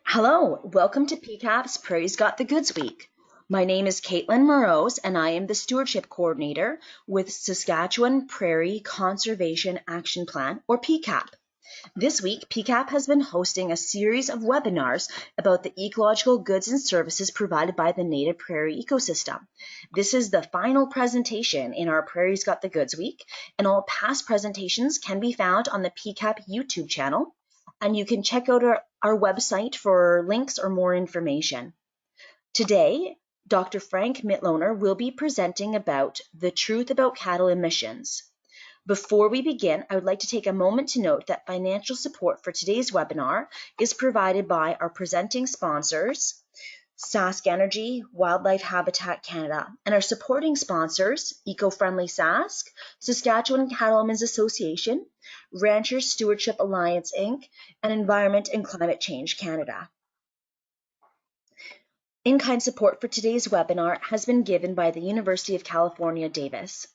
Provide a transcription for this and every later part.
Hello, welcome to PCAP's Prairie's Got the Goods Week. My name is Caitlin Morose and I am the Stewardship Coordinator with Saskatchewan Prairie Conservation Action Plan, or PCAP. This week, PCAP has been hosting a series of webinars about the ecological goods and services provided by the native prairie ecosystem. This is the final presentation in our Prairie's Got the Goods Week, and all past presentations can be found on the PCAP YouTube channel, and you can check out our website for links or more information. Today, Dr. Frank Mitloehner will be presenting about the truth about cattle emissions. Before we begin, I would like to take a moment to note that financial support for today's webinar is provided by our presenting sponsors, Sask Energy, Wildlife Habitat Canada, and our supporting sponsors, Eco-Friendly Sask, Saskatchewan Cattlemen's Association, Ranchers Stewardship Alliance Inc., and Environment and Climate Change Canada. In-kind support for today's webinar has been given by the University of California, Davis.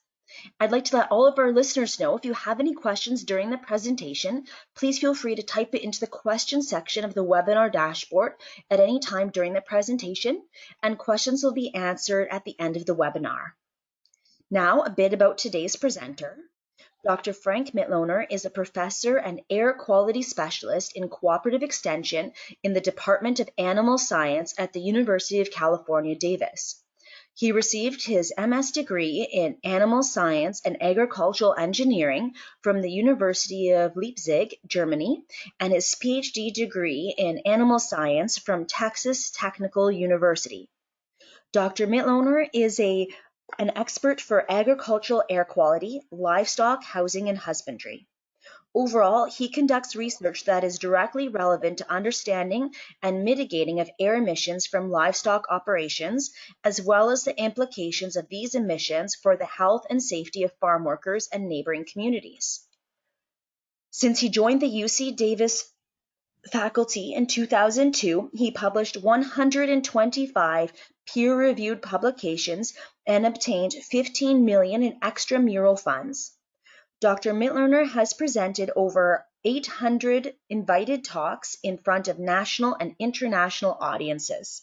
I'd like to let all of our listeners know if you have any questions during the presentation, please feel free to type it into the question section of the webinar dashboard at any time during the presentation, and questions will be answered at the end of the webinar. Now, a bit about today's presenter. Dr. Frank Mitloehner is a professor and air quality specialist in cooperative extension in the Department of Animal Science at the University of California, Davis. He received his MS degree in Animal Science and Agricultural Engineering from the University of Leipzig, Germany, and his PhD degree in Animal Science from Texas Technical University. Dr. Mitloehner is an expert for agricultural air quality, livestock, housing, and husbandry. Overall, he conducts research that is directly relevant to understanding and mitigating of air emissions from livestock operations, as well as the implications of these emissions for the health and safety of farm workers and neighboring communities. Since he joined the UC Davis faculty in 2002, he published 125 peer-reviewed publications and obtained $15 million in extramural funds. Dr. Mitloehner has presented over 800 invited talks in front of national and international audiences.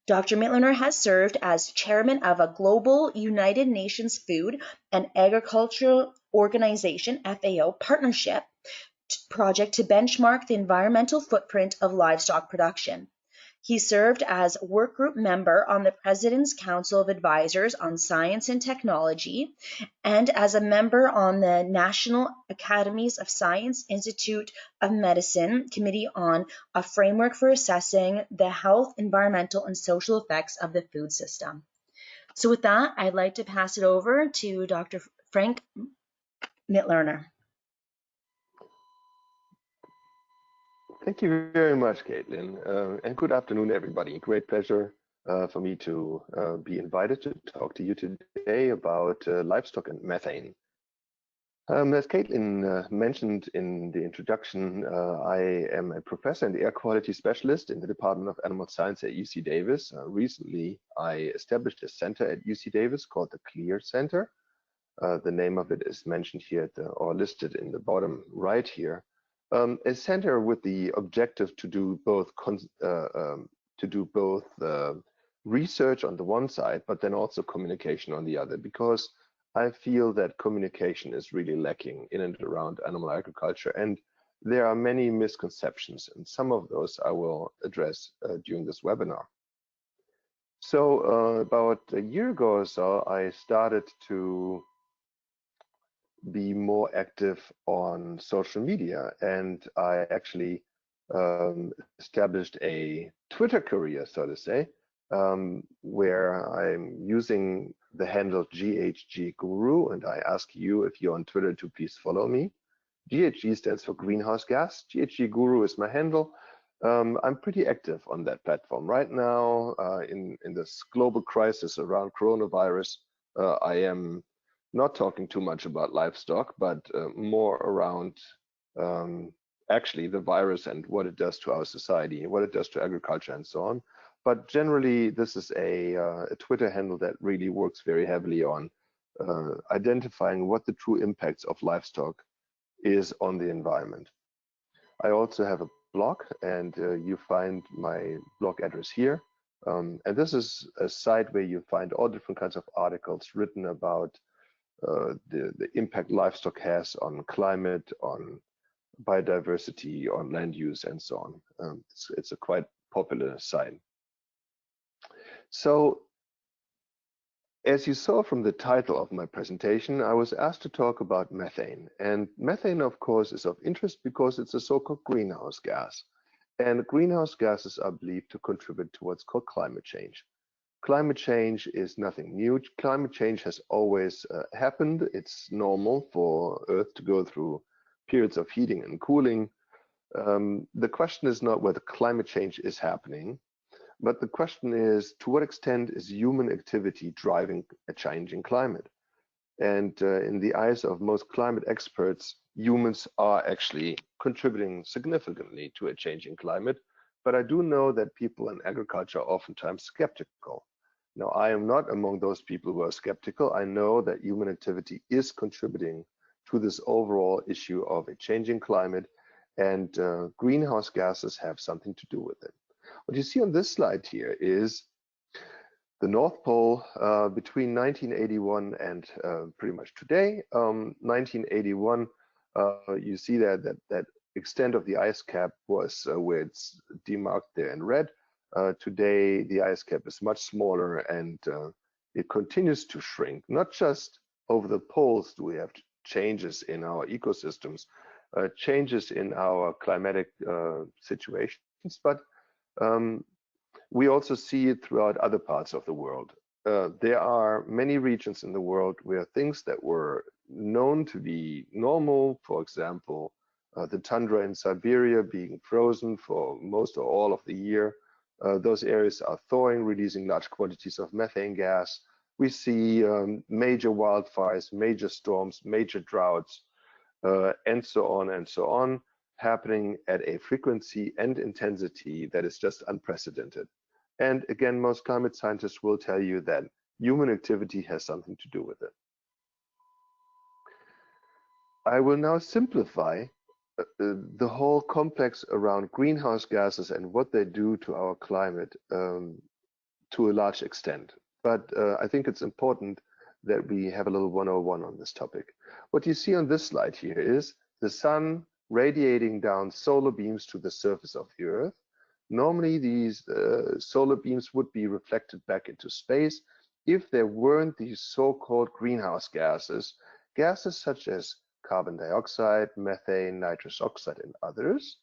Dr. Mitloehner has served as chairman of a global United Nations Food and Agriculture Organization (FAO) partnership project to benchmark the environmental footprint of livestock production. He served as workgroup member on the President's Council of Advisors on Science and Technology, and as a member on the National Academies of Science Institute of Medicine Committee on a Framework for Assessing the Health, Environmental, and Social Effects of the Food System. So with that, I'd like to pass it over to Dr. Frank Mitloehner. Thank you very much, Caitlin, and good afternoon, everybody. Great pleasure for me to be invited to talk to you today about livestock and methane. As Caitlin mentioned in the introduction, I am a professor and air quality specialist in the Department of Animal Science at UC Davis. Recently, I established a center at UC Davis called the CLEAR Center. The name of it is mentioned here or listed in the bottom right here. A center with the objective to do both research on the one side, but then also communication on the other, because I feel that communication is really lacking in and around animal agriculture, and there are many misconceptions, and some of those I will address during this webinar. So about a year ago or so, I started to be more active on social media, and I actually established a Twitter career, so to say, where I'm using the handle GHG Guru, and I ask you, if you're on Twitter, to please follow me. GHG stands for greenhouse gas. GHG Guru is my handle. I'm pretty active on that platform right now. In this global crisis around coronavirus, I am not talking too much about livestock, but more around actually the virus and what it does to our society, what it does to agriculture and so on. But generally, this is a Twitter handle that really works very heavily on identifying what the true impacts of livestock is on the environment. I also have a blog, and you find my blog address here. And this is a site where you find all different kinds of articles written about the impact livestock has on climate, on biodiversity, on land use, and so on. It's a quite popular site. So, as you saw from the title of my presentation, I was asked to talk about methane. And methane, of course, is of interest because it's a so-called greenhouse gas. And greenhouse gases are believed to contribute to what's called climate change. Climate change is nothing new. Climate change has always happened. It's normal for Earth to go through periods of heating and cooling. The question is not whether climate change is happening, but the question is, to what extent is human activity driving a change in climate? And in the eyes of most climate experts, humans are actually contributing significantly to a changing climate. But I do know that people in agriculture are oftentimes skeptical. Now, I am not among those people who are skeptical. I know that human activity is contributing to this overall issue of a changing climate, and greenhouse gases have something to do with it. What you see on this slide here is the North Pole between 1981 and pretty much today. 1981, you see that extent of the ice cap was where it's demarked there in red. Today, the ice cap is much smaller, and it continues to shrink. Not just over the poles do we have changes in our ecosystems, changes in our climatic situations, but we also see it throughout other parts of the world. There are many regions in the world where things that were known to be normal, for example, the tundra in Siberia being frozen for most or all of the year, those areas are thawing, releasing large quantities of methane gas. We see major wildfires, major storms, major droughts, and so on, happening at a frequency and intensity that is just unprecedented. And again, most climate scientists will tell you that human activity has something to do with it. I will now simplify the whole complex around greenhouse gases and what they do to our climate to a large extent. But I think it's important that we have a little 101 on this topic. What you see on this slide here is the sun radiating down solar beams to the surface of the Earth. Normally, these solar beams would be reflected back into space if there weren't these so-called greenhouse gases, gases such as carbon dioxide, methane, nitrous oxide, and others,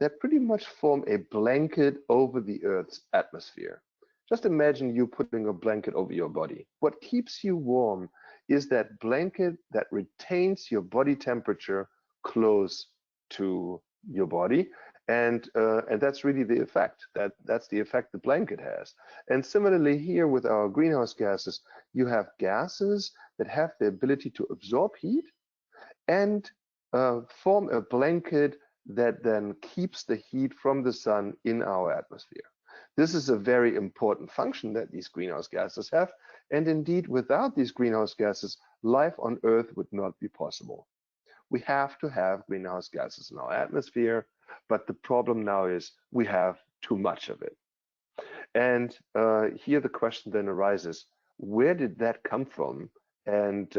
that pretty much form a blanket over the Earth's atmosphere. Just imagine you putting a blanket over your body. What keeps you warm is that blanket that retains your body temperature close to your body. And that's really the effect. That's the effect the blanket has. And similarly here with our greenhouse gases, you have gases that have the ability to absorb heat and form a blanket that then keeps the heat from the sun in our atmosphere. This is a very important function that these greenhouse gases have. And indeed, without these greenhouse gases, life on Earth would not be possible. We have to have greenhouse gases in our atmosphere, but the problem now is we have too much of it. And here the question then arises, where did that come from? And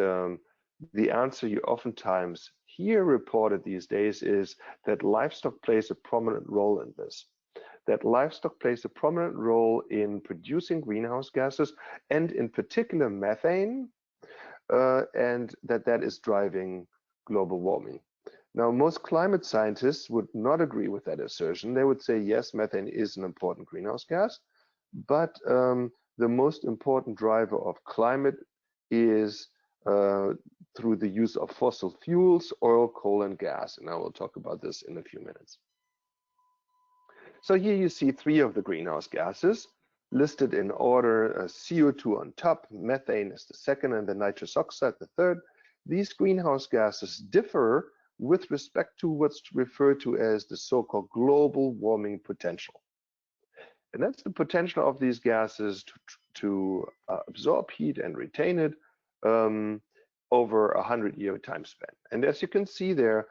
the answer you oftentimes hear reported these days is that livestock plays a prominent role in this. That livestock plays a prominent role in producing greenhouse gases, and in particular methane, and that is driving global warming. Now, most climate scientists would not agree with that assertion. They would say, yes, methane is an important greenhouse gas, but the most important driver of climate is through the use of fossil fuels, oil, coal, and gas. And I will talk about this in a few minutes. So here you see three of the greenhouse gases listed in order, CO2 on top, methane is the second, and the nitrous oxide the third. These greenhouse gases differ with respect to what's referred to as the so-called global warming potential. And that's the potential of these gases to absorb heat and retain it over a 100-year time span. And as you can see there,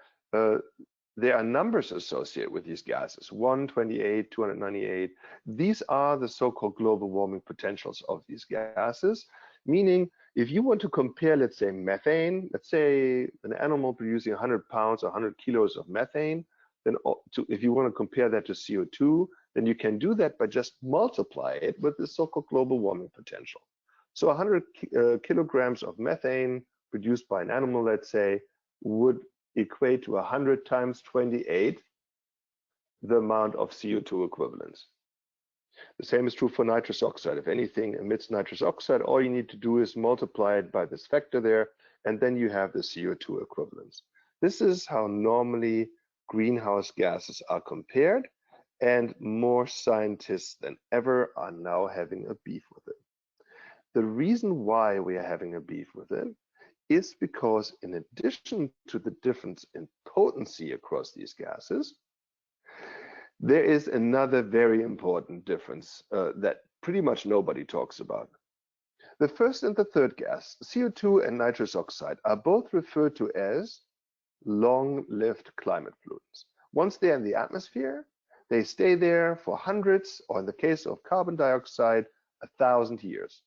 there are numbers associated with these gases, 128, 298. These are the so-called global warming potentials of these gases, meaning if you want to compare, let's say, methane, let's say an animal producing 100 pounds or 100 kilos of methane, then if you want to compare that to CO2, then you can do that by just multiply it with the so-called global warming potential. So 100 kilograms of methane produced by an animal, let's say, would equate to 100 times 28 the amount of CO2 equivalents. The same is true for nitrous oxide. If anything emits nitrous oxide, all you need to do is multiply it by this factor there, and then you have the CO2 equivalents. This is how normally greenhouse gases are compared, and more scientists than ever are now having a beef with it. The reason why we are having a beef with it is because in addition to the difference in potency across these gases, there is another very important difference that pretty much nobody talks about. The first and the third gas, CO2 and nitrous oxide, are both referred to as long-lived climate pollutants. Once they're in the atmosphere, they stay there for hundreds, or in the case of carbon dioxide, 1,000 years.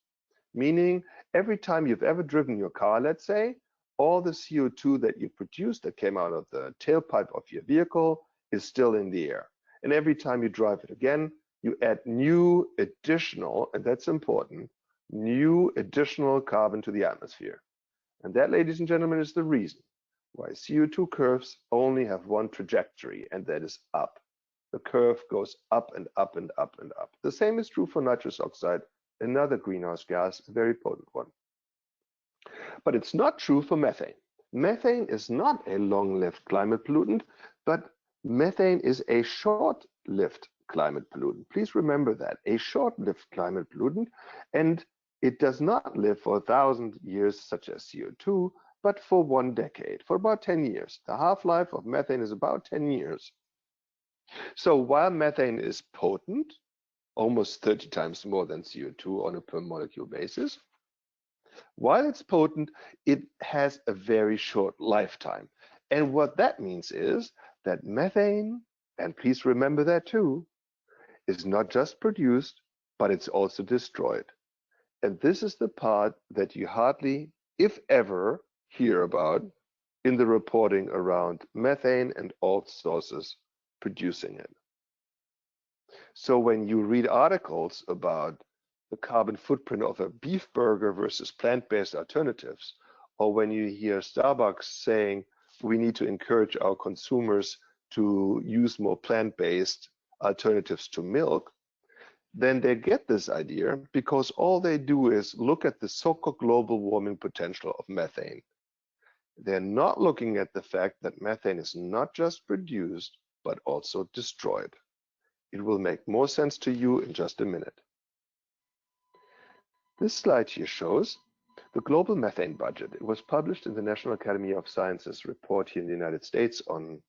Meaning every time you've ever driven your car, let's say, all the CO2 that you produced that came out of the tailpipe of your vehicle is still in the air. And every time you drive it again, you add new additional, and that's important, new additional carbon to the atmosphere. And that, ladies and gentlemen, is the reason why CO2 curves only have one trajectory, and that is up. The curve goes up and up and up and up. The same is true for nitrous oxide, another greenhouse gas, a very potent one. But it's not true for methane. Methane is not a long-lived climate pollutant, but methane is a short-lived climate pollutant. Please remember that, a short-lived climate pollutant, and it does not live for 1,000 years such as CO2, but for 1 decade, for about 10 years. The half-life of methane is about 10 years. So while methane is potent, almost 30 times more than CO2 on a per molecule basis, while it's potent, it has a very short lifetime. And what that means is that methane, and please remember that too, is not just produced, but it's also destroyed. And this is the part that you hardly, if ever, hear about in the reporting around methane and all sources producing it. So when you read articles about the carbon footprint of a beef burger versus plant-based alternatives, or when you hear Starbucks saying we need to encourage our consumers to use more plant-based alternatives to milk, then they get this idea because all they do is look at the so-called global warming potential of methane. They're not looking at the fact that methane is not just produced, but also destroyed. It will make more sense to you in just a minute. This slide here shows the global methane budget. It was published in the National Academy of Sciences report here in the United States on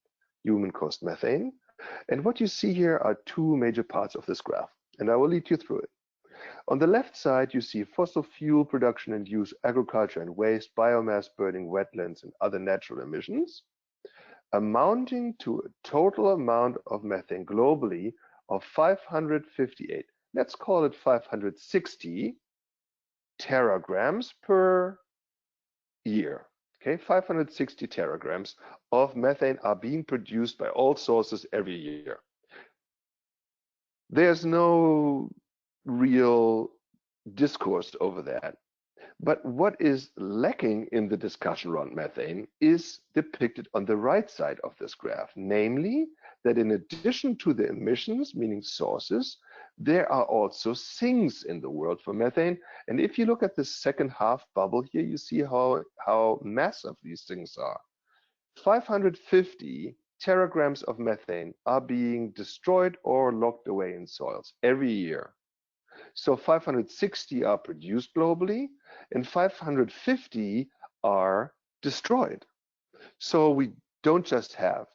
human-caused methane. And what you see here are two major parts of this graph, and I will lead you through it. On the left side, you see fossil fuel production and use, agriculture and waste, biomass burning, wetlands, and other natural emissions, amounting to a total amount of methane globally of 558, let's call it 560 teragrams per year. Okay, 560 teragrams of methane are being produced by all sources every year. There's no real discourse over that. But what is lacking in the discussion around methane is depicted on the right side of this graph, namely that in addition to the emissions, meaning sources, there are also sinks in the world for methane. And if you look at the second half bubble here, you see how massive these things are. 550 teragrams of methane are being destroyed or locked away in soils every year. So 560 are produced globally and 550 are destroyed. So we don't just have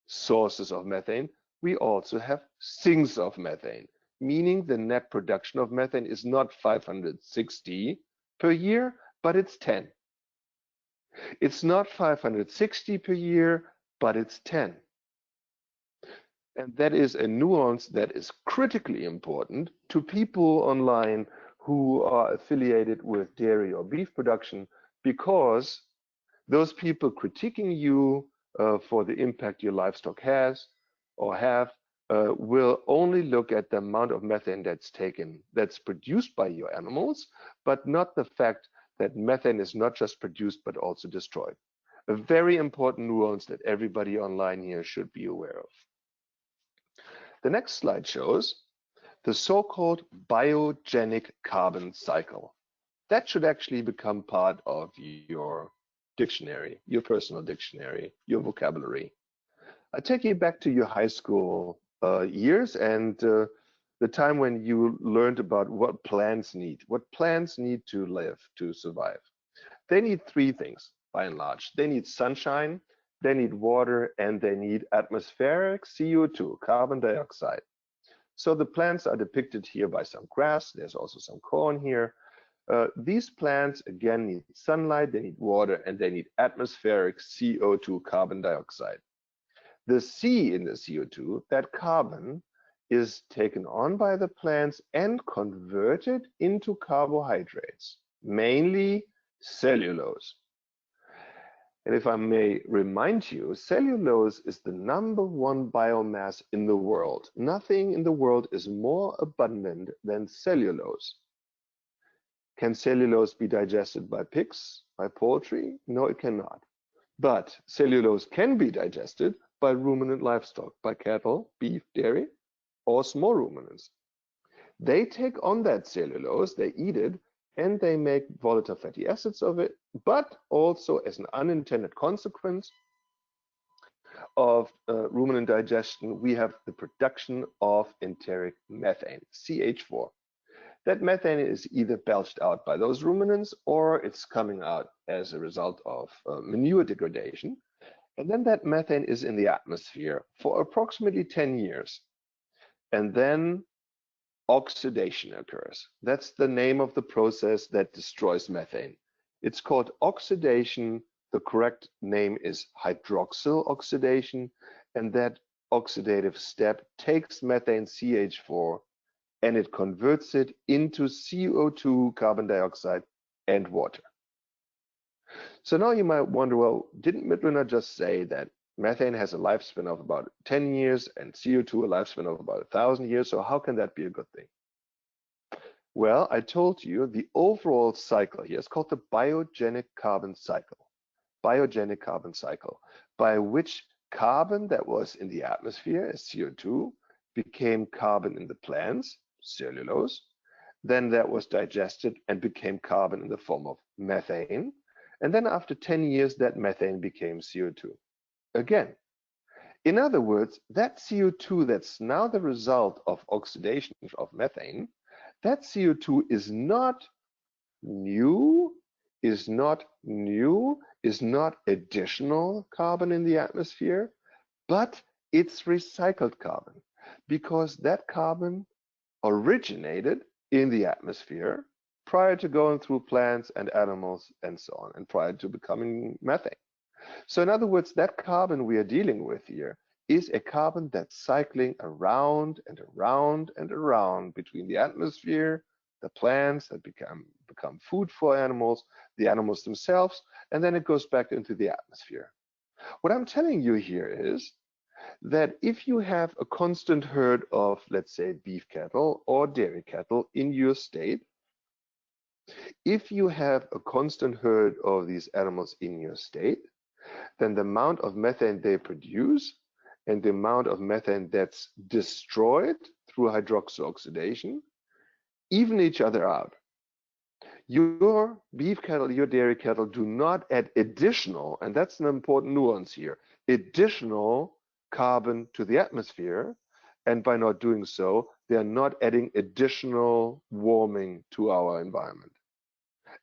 sources of methane, we also have sinks of methane, meaning the net production of methane is not 560 per year, but it's 10. It's not 560 per year, but it's 10. And that is a nuance that is critically important to people online who are affiliated with dairy or beef production, because those people critiquing you for the impact your livestock has or have will only look at the amount of methane that's produced by your animals, but not the fact that methane is not just produced but also destroyed. A very important nuance that everybody online here should be aware of. The next slide shows the so-called biogenic carbon cycle. That should actually become part of your dictionary, your personal dictionary, your vocabulary. I take you back to your high school years and the time when you learned about what plants need to live, to survive. They need three things, by and large. They need sunshine, they need water, and they need atmospheric CO2, carbon dioxide. So the plants are depicted here by some grass. There's also some corn here. These plants, again, need sunlight, they need water, and they need atmospheric CO2, carbon dioxide. The C in the CO2, that carbon, is taken on by the plants and converted into carbohydrates, mainly cellulose. And if I may remind you, cellulose is the #1 biomass in the world. Nothing in the world is more abundant than cellulose. Can cellulose be digested by pigs, by poultry? No, it cannot. But cellulose can be digested by ruminant livestock, by cattle, beef, dairy, or small ruminants. They take on that cellulose, they eat it, and they make volatile fatty acids of it, but also as an unintended consequence of ruminant digestion, we have the production of enteric methane, CH4. That methane is either belched out by those ruminants or it's coming out as a result of manure degradation. And then that methane is in the atmosphere for approximately 10 years. And then oxidation occurs. That's the name of the process that destroys methane. It's called oxidation. The correct name is hydroxyl oxidation. And that oxidative step takes methane CH4 and it converts it into CO2, carbon dioxide, and water. So now you might wonder, well, didn't Mitloehner just say that methane has a lifespan of about 10 years and CO2 a lifespan of about 1,000 years? So how can that be a good thing? Well, I told you the overall cycle here is called the biogenic carbon cycle. Biogenic carbon cycle, by which carbon that was in the atmosphere as CO2 became carbon in the plants, cellulose, then that was digested and became carbon in the form of methane, and then after 10 years that methane became CO2 again. In other words, that CO2 that's now the result of oxidation of methane, that CO2 is not new, is not additional carbon in the atmosphere, but it's recycled carbon, because that carbon originated in the atmosphere prior to going through plants and animals and so on, and prior to becoming methane. So in other words, that carbon we are dealing with here is a carbon that's cycling around and around and around between the atmosphere, the plants that become food for animals, the animals themselves, and then it goes back into the atmosphere. What I'm telling you here is that if you have a constant herd of, let's say, beef cattle or dairy cattle in your state, if you have a constant herd of these animals in your state, then the amount of methane they produce and the amount of methane that's destroyed through hydroxyl oxidation even each other out. Your beef cattle, your dairy cattle do not add additional, and that's an important nuance here, additional carbon to the atmosphere, and by not doing so, they are not adding additional warming to our environment.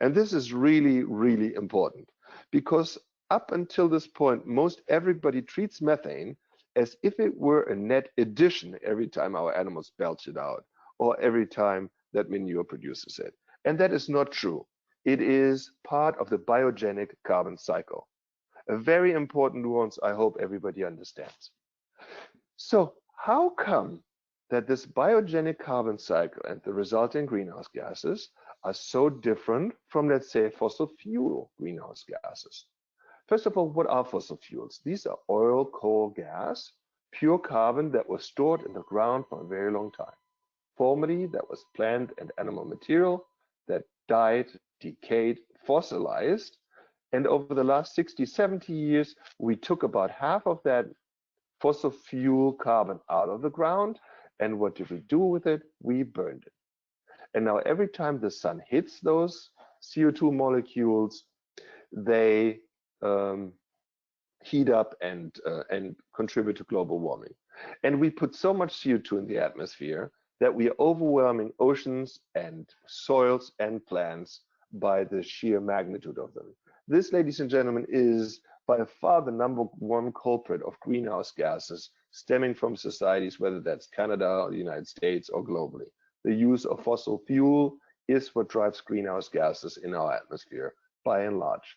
And this is really, really important, because up until this point, most everybody treats methane as if it were a net addition every time our animals belch it out, or every time that manure produces it. And that is not true. It is part of the biogenic carbon cycle. A very important nuance I hope everybody understands. So how come that this biogenic carbon cycle and the resulting greenhouse gases are so different from, let's say, fossil fuel greenhouse gases? First of all, what are fossil fuels? These are oil, coal, gas, pure carbon that was stored in the ground for a very long time. Formerly, that was plant and animal material that died, decayed, fossilized, and over the last 60, 70 years, we took about half of that fossil fuel carbon out of the ground. And what did we do with it? We burned it. And now every time the sun hits those CO2 molecules, they heat up and contribute to global warming. And we put so much CO2 in the atmosphere that we are overwhelming oceans and soils and plants by the sheer magnitude of them. This, ladies and gentlemen, is by far the #1 culprit of greenhouse gases stemming from societies, whether that's Canada or the United States or globally. The use of fossil fuel is what drives greenhouse gases in our atmosphere, by and large.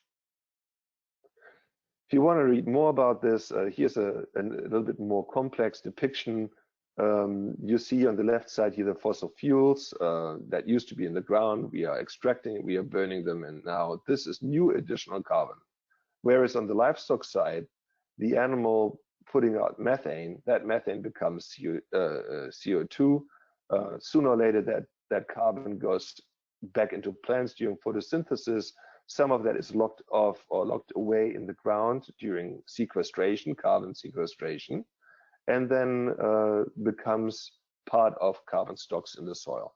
If you want to read more about this, here's a little bit more complex depiction. You see on the left side here the fossil fuels that used to be in the ground. We are extracting, we are burning them, and now this is new additional carbon. Whereas on the livestock side, the animal putting out methane, that methane becomes CO2. Sooner or later, that carbon goes back into plants during photosynthesis. Some of that is locked off or locked away in the ground during sequestration, carbon sequestration, and then becomes part of carbon stocks in the soil.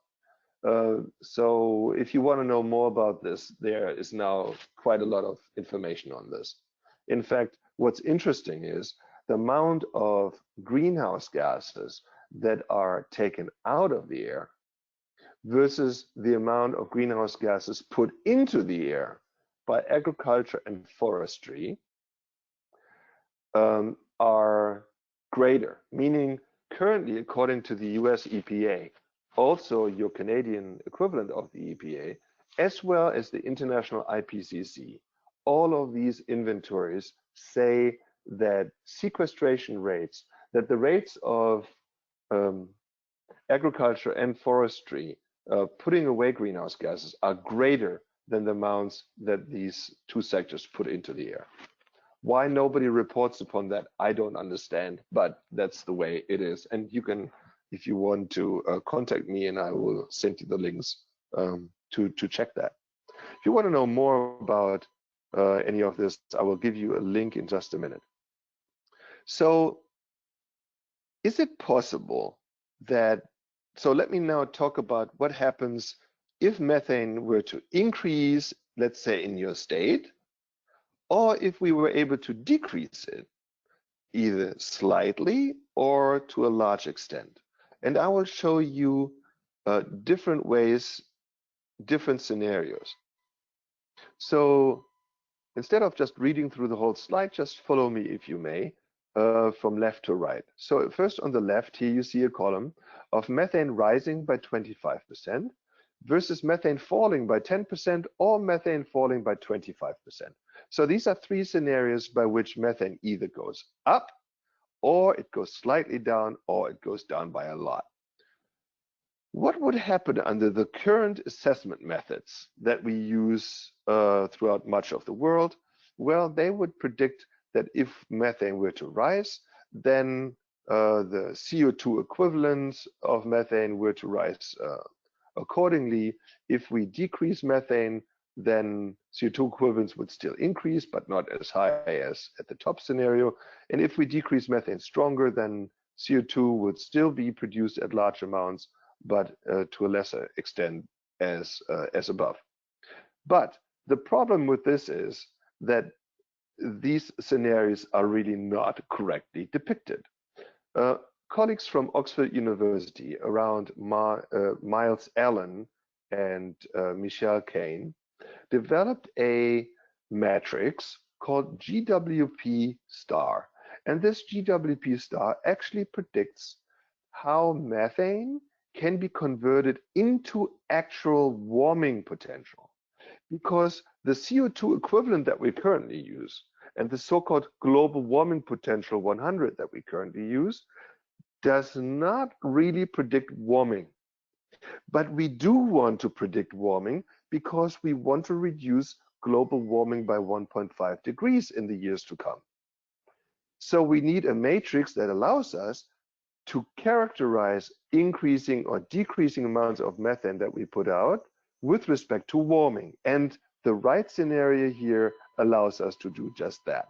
So if you want to know more about this, there is now quite a lot of information on this. In fact, what's interesting is the amount of greenhouse gases that are taken out of the air versus the amount of greenhouse gases put into the air by agriculture and forestry are greater, meaning currently, according to the US EPA, also your Canadian equivalent of the EPA, as well as the international IPCC, all of these inventories say that sequestration rates, that the rates of agriculture and forestry putting away greenhouse gases are greater than the amounts that these two sectors put into the air. Why nobody reports upon that, I don't understand, but that's the way it is. And you can, if you want to contact me, and I will send you the links to check that. If you want to know more about any of this, I will give you a link in just a minute. So is it possible that, so let me now talk about what happens if methane were to increase, let's say in your state, or if we were able to decrease it, either slightly or to a large extent. And I will show you different ways, different scenarios. So instead of just reading through the whole slide, just follow me if you may, from left to right. So first on the left here, you see a column of methane rising by 25% versus methane falling by 10% or methane falling by 25%. So these are three scenarios by which methane either goes up, or it goes slightly down, or it goes down by a lot. What would happen under the current assessment methods that we use throughout much of the world? Well, they would predict that if methane were to rise, then the CO2 equivalents of methane were to rise accordingly. If we decrease methane, then CO2 equivalents would still increase, but not as high as at the top scenario. And if we decrease methane stronger, then CO2 would still be produced at large amounts, but to a lesser extent as above. But the problem with this is that these scenarios are really not correctly depicted. Colleagues from Oxford University around Miles Allen and Michelle Kane developed a matrix called GWP star. And this GWP star actually predicts how methane can be converted into actual warming potential. Because the CO2 equivalent that we currently use and the so-called global warming potential 100 that we currently use does not really predict warming. But we do want to predict warming because we want to reduce global warming by 1.5 degrees in the years to come. So we need a matrix that allows us to characterize increasing or decreasing amounts of methane that we put out with respect to warming. And the right scenario here allows us to do just that.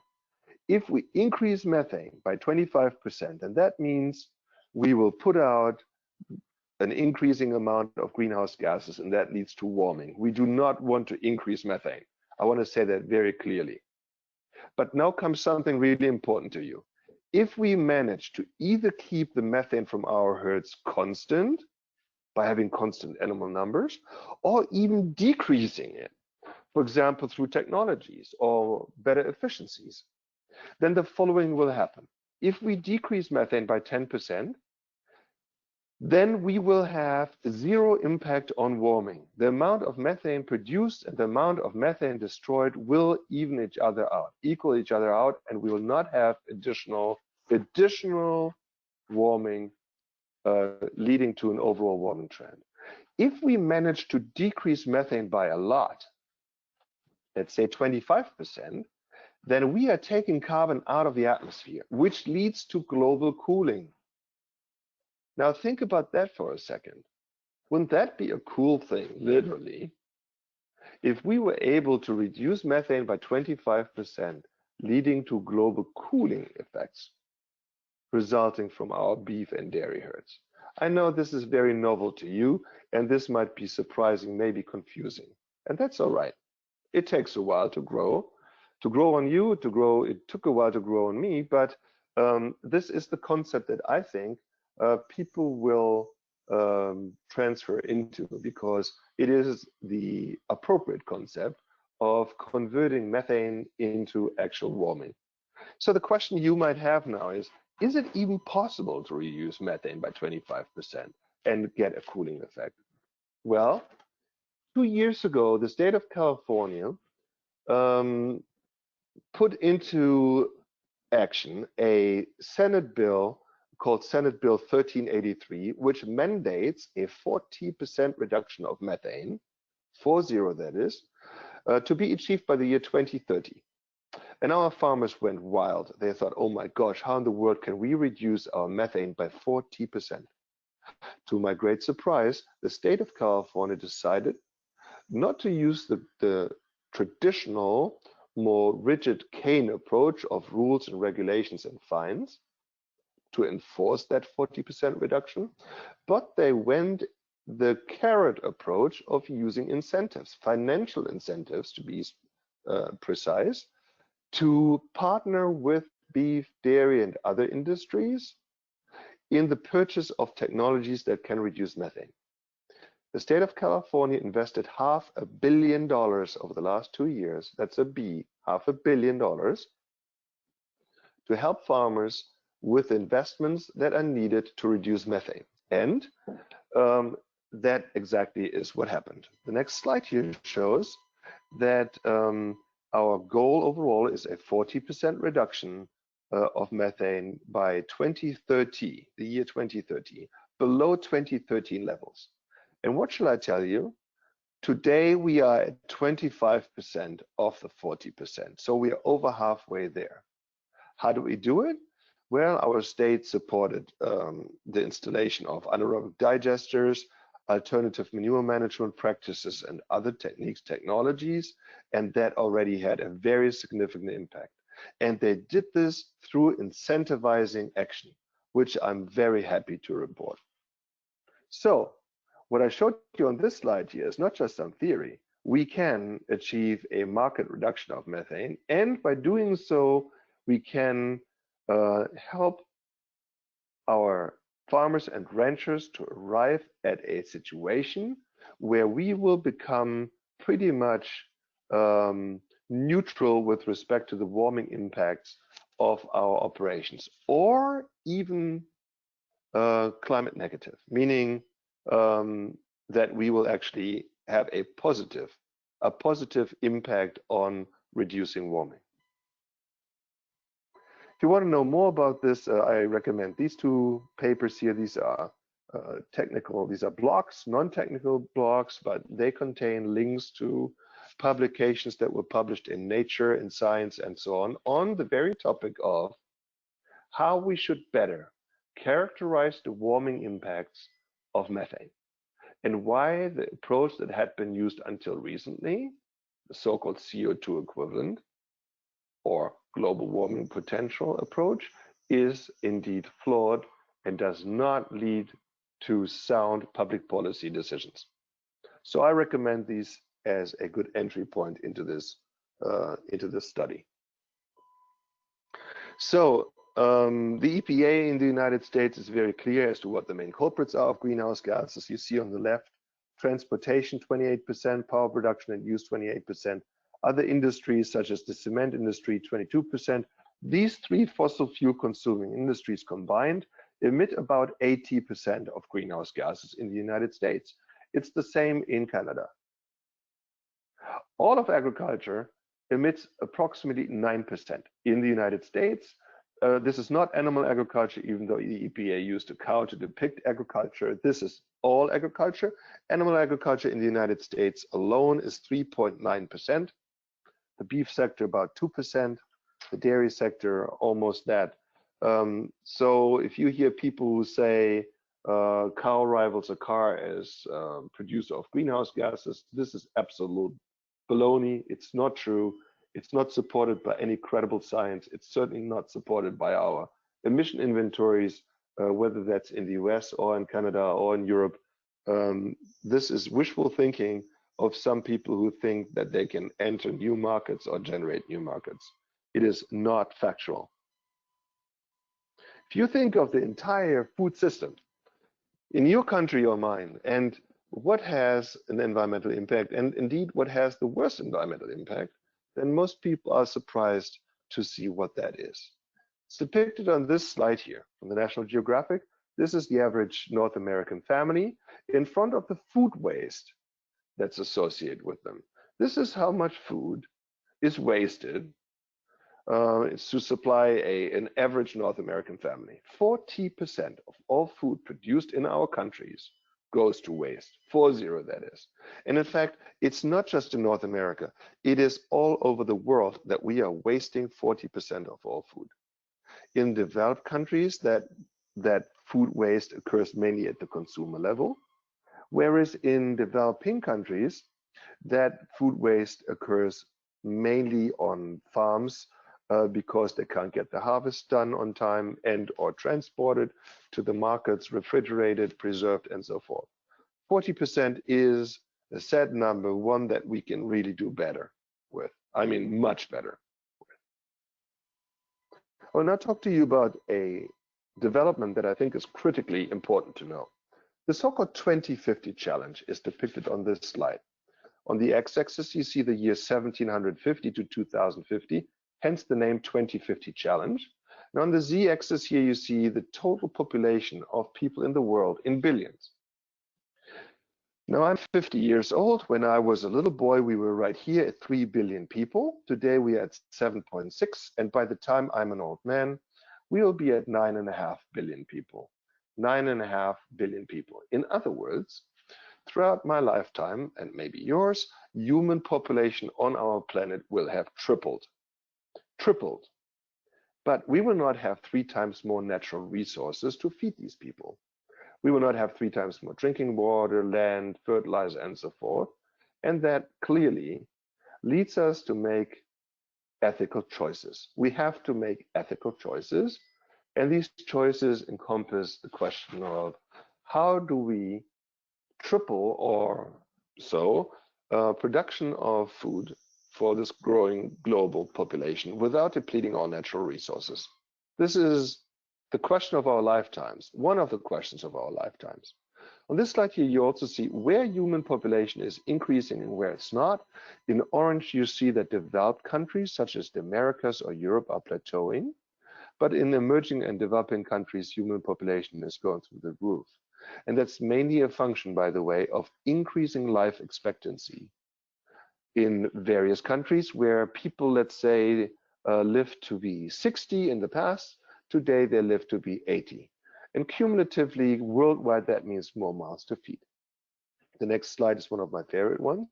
If we increase methane by 25%, and that means we will put out an increasing amount of greenhouse gases, and that leads to warming. We do not want to increase methane. I want to say that very clearly. But now comes something really important to you. If we manage to either keep the methane from our herds constant by having constant animal numbers, or even decreasing it, for example, through technologies or better efficiencies, then the following will happen. If we decrease methane by 10%, then we will have zero impact on warming. The amount of methane produced and the amount of methane destroyed will even each other out, equal each other out, and we will not have additional warming leading to an overall warming trend. If we manage to decrease methane by a lot, let's say 25%, then we are taking carbon out of the atmosphere, which leads to global cooling. Now think about that for a second. Wouldn't that be a cool thing, literally? If we were able to reduce methane by 25%, leading to global cooling effects resulting from our beef and dairy herds. I know this is very novel to you, and this might be surprising, maybe confusing, and that's all right. It takes a while to grow on you, it took a while to grow on me, but this is the concept that I think people will transfer into, because it is the appropriate concept of converting methane into actual warming. So the question you might have now is it even possible to reduce methane by 25% and get a cooling effect? Well, 2 years ago, the state of California put into action a Senate bill called Senate Bill 1383, which mandates a 40% reduction of methane, 40 that is, to be achieved by the year 2030. And our farmers went wild. They thought, oh my gosh, how in the world can we reduce our methane by 40%? To my great surprise, the state of California decided not to use the traditional, more rigid cane approach of rules and regulations and fines to enforce that 40% reduction, but they went the carrot approach of using incentives, financial incentives to be precise, to partner with beef, dairy, and other industries in the purchase of technologies that can reduce methane. The state of California invested $500 million over the last 2 years, that's a B, $500 million, to help farmers with investments that are needed to reduce methane. And that exactly is what happened. The next slide here shows that our goal overall is a 40% reduction of methane by 2030, the year 2030, below 2013 levels. And what shall I tell you? Today we are at 25% of the 40%, so we are over halfway there. How do we do it? Well, our state supported the installation of anaerobic digesters, alternative manure management practices, and other technologies, and that already had a very significant impact. And they did this through incentivizing action, which I'm very happy to report. So what I showed you on this slide here is not just some theory. We can achieve a market reduction of methane, and by doing so, we can help our farmers and ranchers to arrive at a situation where we will become pretty much neutral with respect to the warming impacts of our operations, or even climate negative, meaning that we will actually have a positive impact on reducing warming. If you want to know more about this, I recommend these two papers here. These are technical, these are blogs, non-technical blogs, but they contain links to publications that were published in Nature, in Science, and so on the very topic of how we should better characterize the warming impacts of methane, and why the approach that had been used until recently, the so-called CO2 equivalent or global warming potential approach, is indeed flawed and does not lead to sound public policy decisions. So I recommend these as a good entry point into this study. So the EPA in the United States is very clear as to what the main culprits are of greenhouse gases. You see on the left, transportation 28%, power production and use 28%, other industries such as the cement industry 22%. These three fossil fuel consuming industries combined emit about 80% of greenhouse gases in the United States. It's the same in Canada. All of agriculture emits approximately 9% in the United States. This is not animal agriculture, even though the EPA used a cow to depict agriculture. This is all agriculture. Animal agriculture in the United States alone is 3.9%. The beef sector about 2%. The dairy sector almost that. So if you hear people who say cow rivals a car as producer of greenhouse gases, this is absolute baloney. It's not true. It's not supported by any credible science. It's certainly not supported by our emission inventories, whether that's in the US or in Canada or in Europe. This is wishful thinking of some people who think that they can enter new markets or generate new markets. It is not factual. If you think of the entire food system in your country or mine, and what has an environmental impact, and indeed what has the worst environmental impact, then most people are surprised to see what that is. It's depicted on this slide here from the National Geographic. This is the average North American family in front of the food waste that's associated with them. This is how much food is wasted to supply an average North American family. 40% of all food produced in our countries goes to waste, 40 that is. And in fact, it's not just in North America, it is all over the world that we are wasting 40% of all food. In developed countries, that food waste occurs mainly at the consumer level, whereas in developing countries, that food waste occurs mainly on farms because they can't get the harvest done on time and or transported to the markets, refrigerated, preserved, and so forth. 40% is a sad number, one that we can really do better with. I mean, much better with. I will now talk to you about a development that I think is critically important to know. The so-called 2050 challenge is depicted on this slide. On the x-axis, you see the year 1750 to 2050, hence the name 2050 challenge. And on the z-axis here, you see the total population of people in the world in billions. Now I'm 50 years old. When I was a little boy, we were right here at 3 billion people. Today we are at 7.6, and by the time I'm an old man, we will be at 9.5 billion people. 9.5 billion people. In other words, throughout my lifetime, and maybe yours, human population on our planet will have tripled. Tripled. But we will not have 3 times more natural resources to feed these people. We will not have 3 times more drinking water, land, fertilizer, and so forth. And that clearly leads us to make ethical choices. We have to make ethical choices. And these choices encompass the question of how do we triple or so production of food for this growing global population without depleting our natural resources. This is the question of our lifetimes, one of the questions of our lifetimes. On this slide here, you also see where human population is increasing and where it's not. In orange, you see that developed countries such as the Americas or Europe are plateauing, but in emerging and developing countries, human population is going through the roof. And that's mainly a function, by the way, of increasing life expectancy in various countries where people, let's say, lived to be 60 in the past. Today they live to be 80. And cumulatively, worldwide, that means more mouths to feed. The next slide is one of my favorite ones.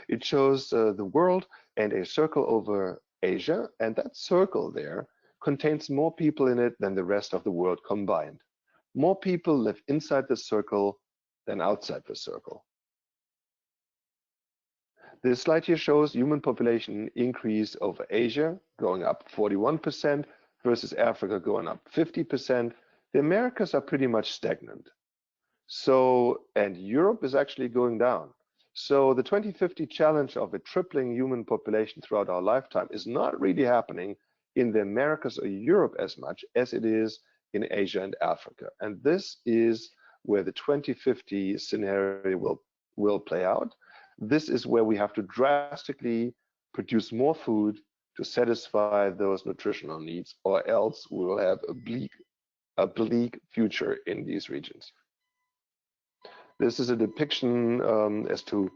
It shows the world and a circle over Asia, and that circle there contains more people in it than the rest of the world combined. More people live inside the circle than outside the circle. This slide here shows human population increase over Asia, going up 41% versus Africa going up 50%. The Americas are pretty much stagnant. So, and Europe is actually going down. So the 2050 challenge of a tripling human population throughout our lifetime is not really happening in the Americas or Europe as much as it is in Asia and Africa. And this is where the 2050 scenario will play out. This is where we have to drastically produce more food to satisfy those nutritional needs, or else we will have a bleak future in these regions. This is a depiction as to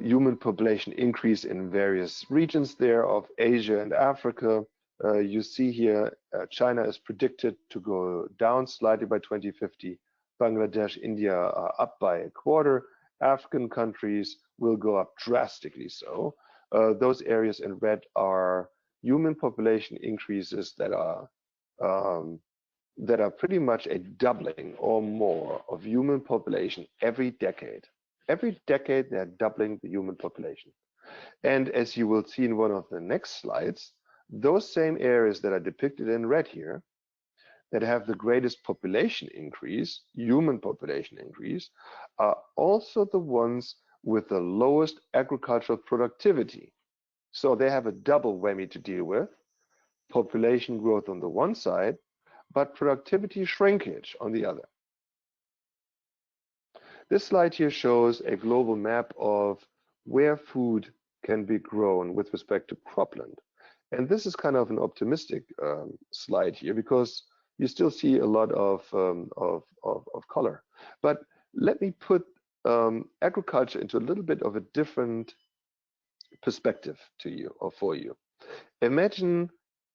human population increase in various regions there of Asia and Africa. You see here, China is predicted to go down slightly by 2050. Bangladesh, India are up by a quarter. African countries will go up drastically so. Those areas in red are human population increases that are pretty much a doubling or more of human population every decade. Every decade, they're doubling the human population. And as you will see in one of the next slides, those same areas that are depicted in red here, that have the greatest population increase, human population increase, are also the ones with the lowest agricultural productivity. So they have a double whammy to deal with: population growth on the one side, but productivity shrinkage on the other. This slide here shows a global map of where food can be grown with respect to cropland. And this is kind of an optimistic slide here, because you still see a lot of color. But let me put agriculture into a little bit of a different perspective to you, or for you. Imagine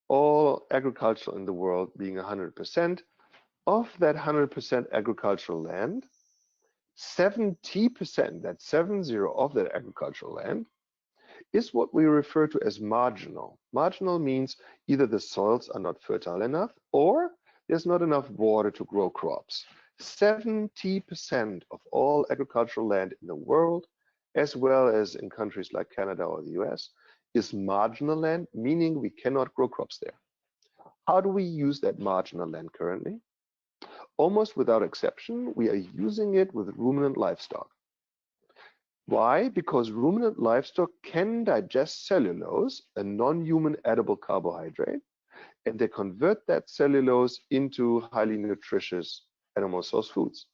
all agriculture in the world being 100%. Of that 100% agricultural land, 70%, that's 70 of that agricultural land, is what we refer to as marginal. Marginal means either the soils are not fertile enough, or there's not enough water to grow crops. 70% of all agricultural land in the world, as well as in countries like Canada or the US, is marginal land, meaning we cannot grow crops there. How do we use that marginal land currently? Almost without exception, we are using it with ruminant livestock. Why? Because ruminant livestock can digest cellulose, a non-human edible carbohydrate, and they convert that cellulose into highly nutritious animal source foods.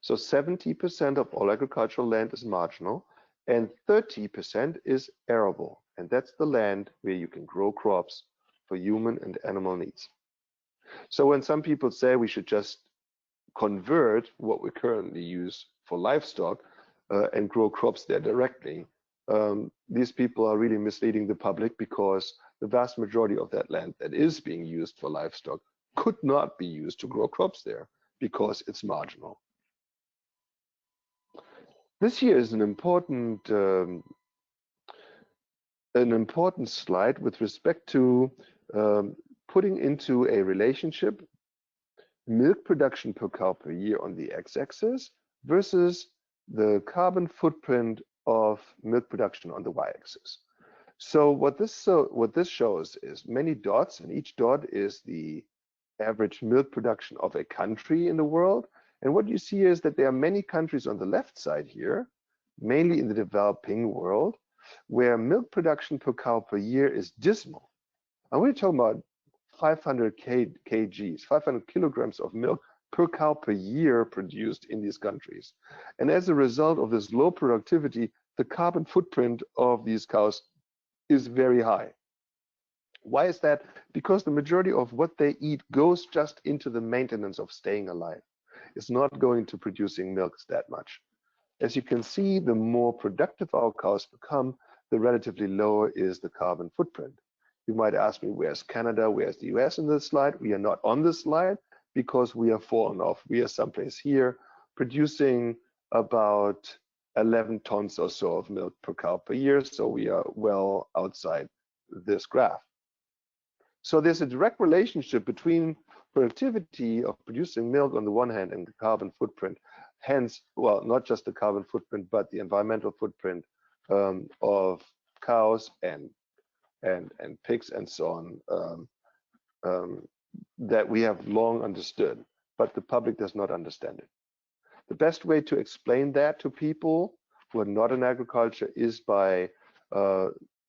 So 70% of all agricultural land is marginal, and 30% is arable, and that's the land where you can grow crops for human and animal needs. So when some people say we should just convert what we currently use for livestock and grow crops there directly, these people are really misleading the public, because the vast majority of that land that is being used for livestock could not be used to grow crops there because it's marginal. This here is an important slide with respect to putting into a relationship milk production per cow per year on the x-axis versus the carbon footprint of milk production on the y-axis. So what this shows is many dots, and each dot is the average milk production of a country in the world. And what you see is that there are many countries on the left side here, mainly in the developing world, where milk production per cow per year is dismal. And we're talking about 500 kgs, 500 kilograms of milk per cow per year produced in these countries. And as a result of this low productivity, the carbon footprint of these cows is very high. Why is that? Because the majority of what they eat goes just into the maintenance of staying alive. It's not going to producing milk that much. As you can see, the more productive our cows become, the relatively lower is the carbon footprint. You might ask me, where's Canada, where's the US in this slide? We are not on this slide because we are fallen off. We are someplace here producing about 11 tons or so of milk per cow per year, so we are well outside this graph. So there's a direct relationship between productivity of producing milk on the one hand and the carbon footprint. Hence, well, not just the carbon footprint, but the environmental footprint of cows and pigs and so on, that we have long understood, but the public does not understand it. The best way to explain that to people who are not in agriculture is by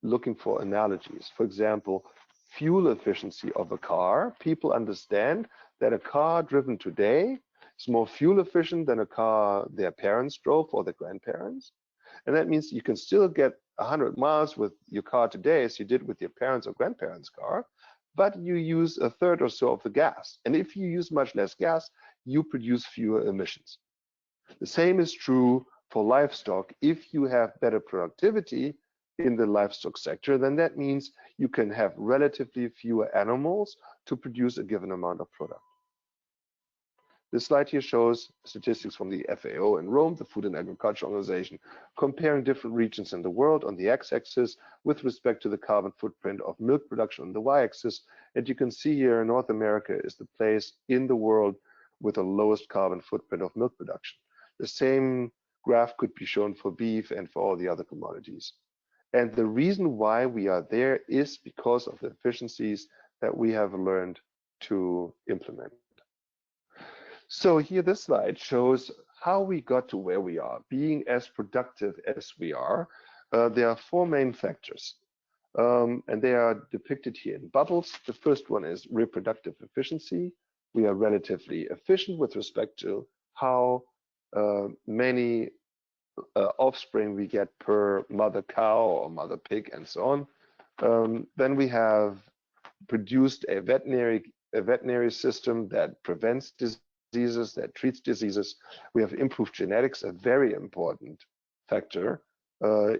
looking for analogies. For example, fuel efficiency of a car. People understand that a car driven today is more fuel efficient than a car their parents drove or their grandparents. And that means you can still get 100 miles with your car today as you did with your parents' or grandparents' car, but you use a third or so of the gas. And if you use much less gas, you produce fewer emissions. The same is true for livestock. If you have better productivity in the livestock sector, then that means you can have relatively fewer animals to produce a given amount of product. This slide here shows statistics from the FAO in Rome, the Food and Agriculture Organization, comparing different regions in the world on the x-axis with respect to the carbon footprint of milk production on the y-axis. And you can see here North America is the place in the world with the lowest carbon footprint of milk production. The same graph could be shown for beef and for all the other commodities. And the reason why we are there is because of the efficiencies that we have learned to implement. So here this slide shows how we got to where we are, being as productive as we are. There are four main factors, and they are depicted here in bubbles. The first one is reproductive efficiency. We are relatively efficient with respect to how many offspring we get per mother cow or mother pig and so on. Then we have produced a veterinary system that prevents diseases, that treats diseases. We have improved genetics, a very important factor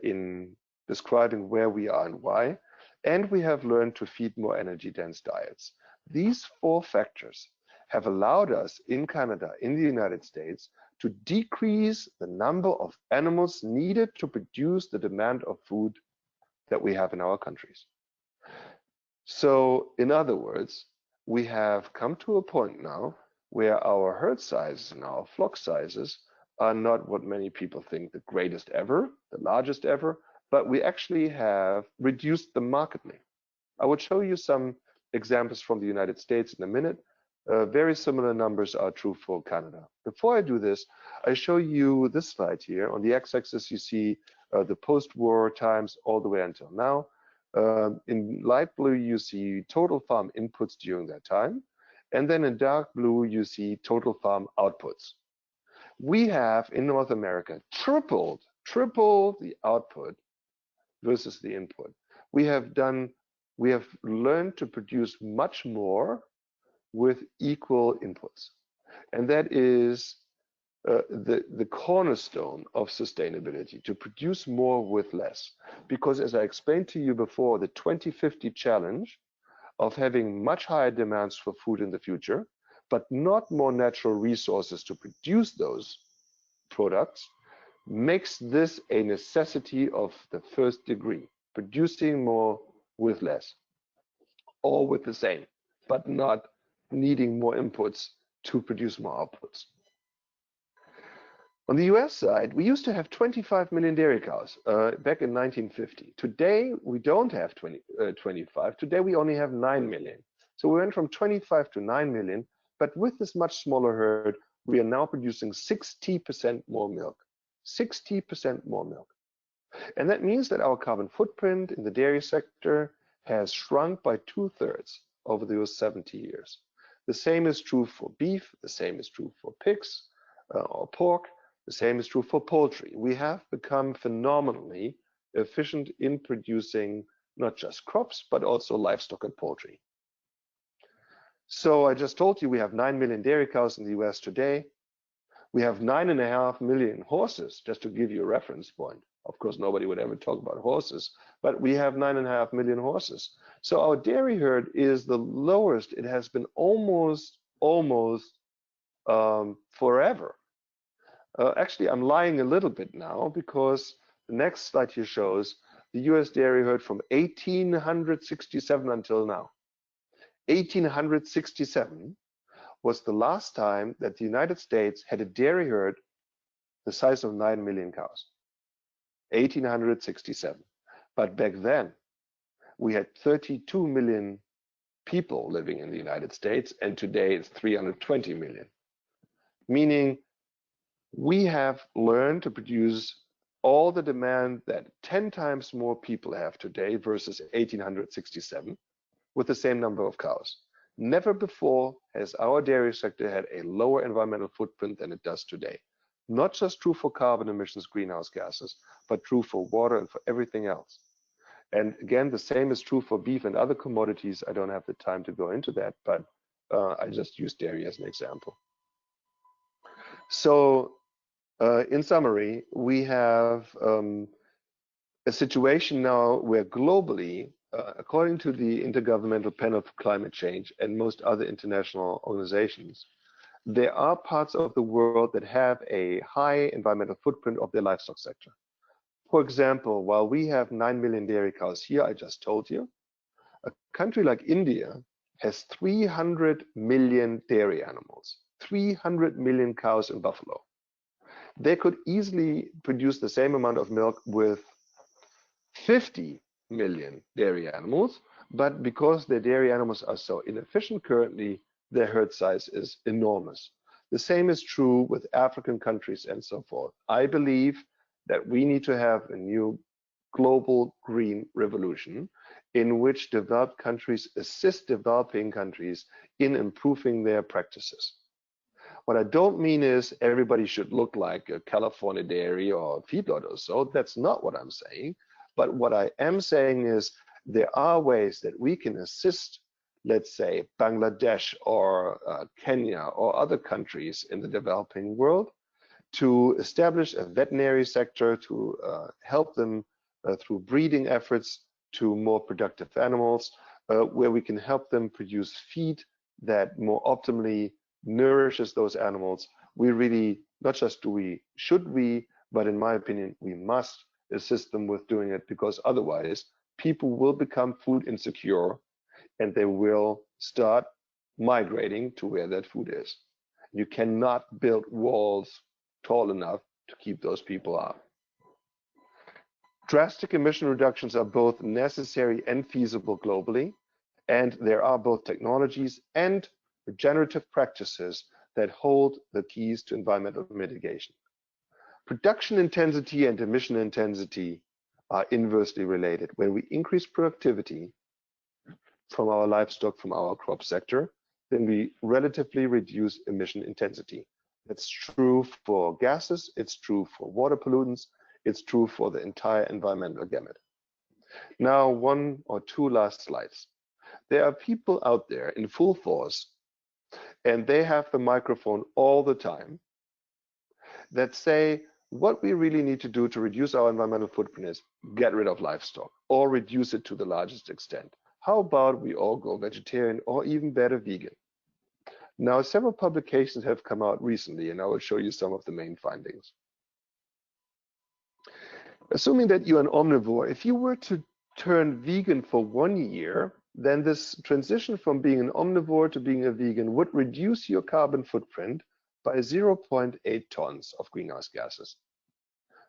in describing where we are and why. And we have learned to feed more energy-dense diets. These four factors have allowed us in Canada, in the United States, to decrease the number of animals needed to produce the demand of food that we have in our countries. So, in other words, we have come to a point now where our herd sizes and our flock sizes are not what many people think the greatest ever, the largest ever, but we actually have reduced them markedly. I will show you some examples from the United States in a minute. Very similar numbers are true for Canada. Before I do this, I show you this slide here. On the x-axis, you see the post-war times all the way until now. In light blue, you see total farm inputs during that time. And then in dark blue, you see total farm outputs. We have, in North America, tripled the output versus the input. We have learned to produce much more with equal inputs. And that is the cornerstone of sustainability, to produce more with less. Because as I explained to you before, the 2050 challenge of having much higher demands for food in the future, but not more natural resources to produce those products, makes this a necessity of the first degree, producing more with less, or with the same, but not needing more inputs to produce more outputs. On the US side, we used to have 25 million dairy cows back in 1950. Today, we don't have 25. Today, we only have 9 million. So we went from 25 to 9 million, but with this much smaller herd, we are now producing 60% more milk. 60% more milk. And that means that our carbon footprint in the dairy sector has shrunk by 2/3 over those 70 years. The same is true for beef, the same is true for pigs or pork, the same is true for poultry. We have become phenomenally efficient in producing not just crops, but also livestock and poultry. So I just told you we have 9 million dairy cows in the US today. We have 9.5 million horses, just to give you a reference point. Of course, nobody would ever talk about horses, but we have 9.5 million horses. So our dairy herd is the lowest it has been almost forever. Actually, I'm lying a little bit now because the next slide here shows the US dairy herd from 1867 until now. 1867 was the last time that the United States had a dairy herd the size of 9 million cows. 1867. But back then, we had 32 million people living in the United States, and today it's 320 million. Meaning, we have learned to produce all the demand that 10 times more people have today versus 1867 with the same number of cows. Never before has our dairy sector had a lower environmental footprint than it does today. Not just true for carbon emissions, greenhouse gases, but true for water and for everything else. And again, the same is true for beef and other commodities. I don't have the time to go into that, but I just use dairy as an example. So in summary, we have a situation now where globally, according to the Intergovernmental Panel for Climate Change and most other international organizations, there are parts of the world that have a high environmental footprint of their livestock sector. For example, while we have 9 million dairy cows here, I just told you, a country like India has 300 million dairy animals, 300 million cows and buffalo. They could easily produce the same amount of milk with 50 million dairy animals, but because their dairy animals are so inefficient currently, their herd size is enormous. The same is true with African countries and so forth. I believe that we need to have a new global green revolution in which developed countries assist developing countries in improving their practices. What I don't mean is everybody should look like a California dairy or a feedlot or so. That's not what I'm saying. But what I am saying is there are ways that we can assist, let's say, Bangladesh or Kenya or other countries in the developing world to establish a veterinary sector, to help them through breeding efforts to more productive animals, where we can help them produce feed that more optimally nourishes those animals. We really, not just should we, but in my opinion, we must assist them with doing it, because otherwise people will become food insecure and they will start migrating to where that food is. You cannot build walls tall enough to keep those people out. Drastic emission reductions are both necessary and feasible globally, and there are both technologies and regenerative practices that hold the keys to environmental mitigation. Production intensity and emission intensity are inversely related. When we increase productivity from our livestock, from our crop sector, then we relatively reduce emission intensity. That's true for gases, it's true for water pollutants, it's true for the entire environmental gamut. Now, one or two last slides. There are people out there in full force, and they have the microphone all the time, that say what we really need to do to reduce our environmental footprint is get rid of livestock or reduce it to the largest extent. How about we all go vegetarian or even better vegan? Now, several publications have come out recently, and I will show you some of the main findings. Assuming that you're an omnivore, if you were to turn vegan for 1 year, then this transition from being an omnivore to being a vegan would reduce your carbon footprint by 0.8 tons of greenhouse gases.